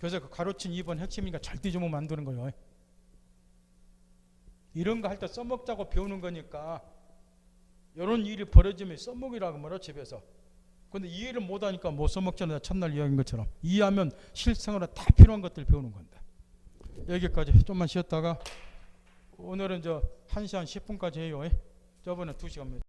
그래서 그 가로친 2번 핵심이니까 절대 잊으면 만드는 거예요. 이런 거 할 때 써먹자고 배우는 거니까 이런 일이 벌어지면 써먹이라고 말어 집에서. 근데 이해를 못하니까 못 써먹잖아요. 첫날 이야기한 것처럼. 이해하면 실생활에 다 필요한 것들 배우는 건데. 여기까지 좀만 쉬었다가 오늘은 1시 한 10분까지 해요. 저번에 2시간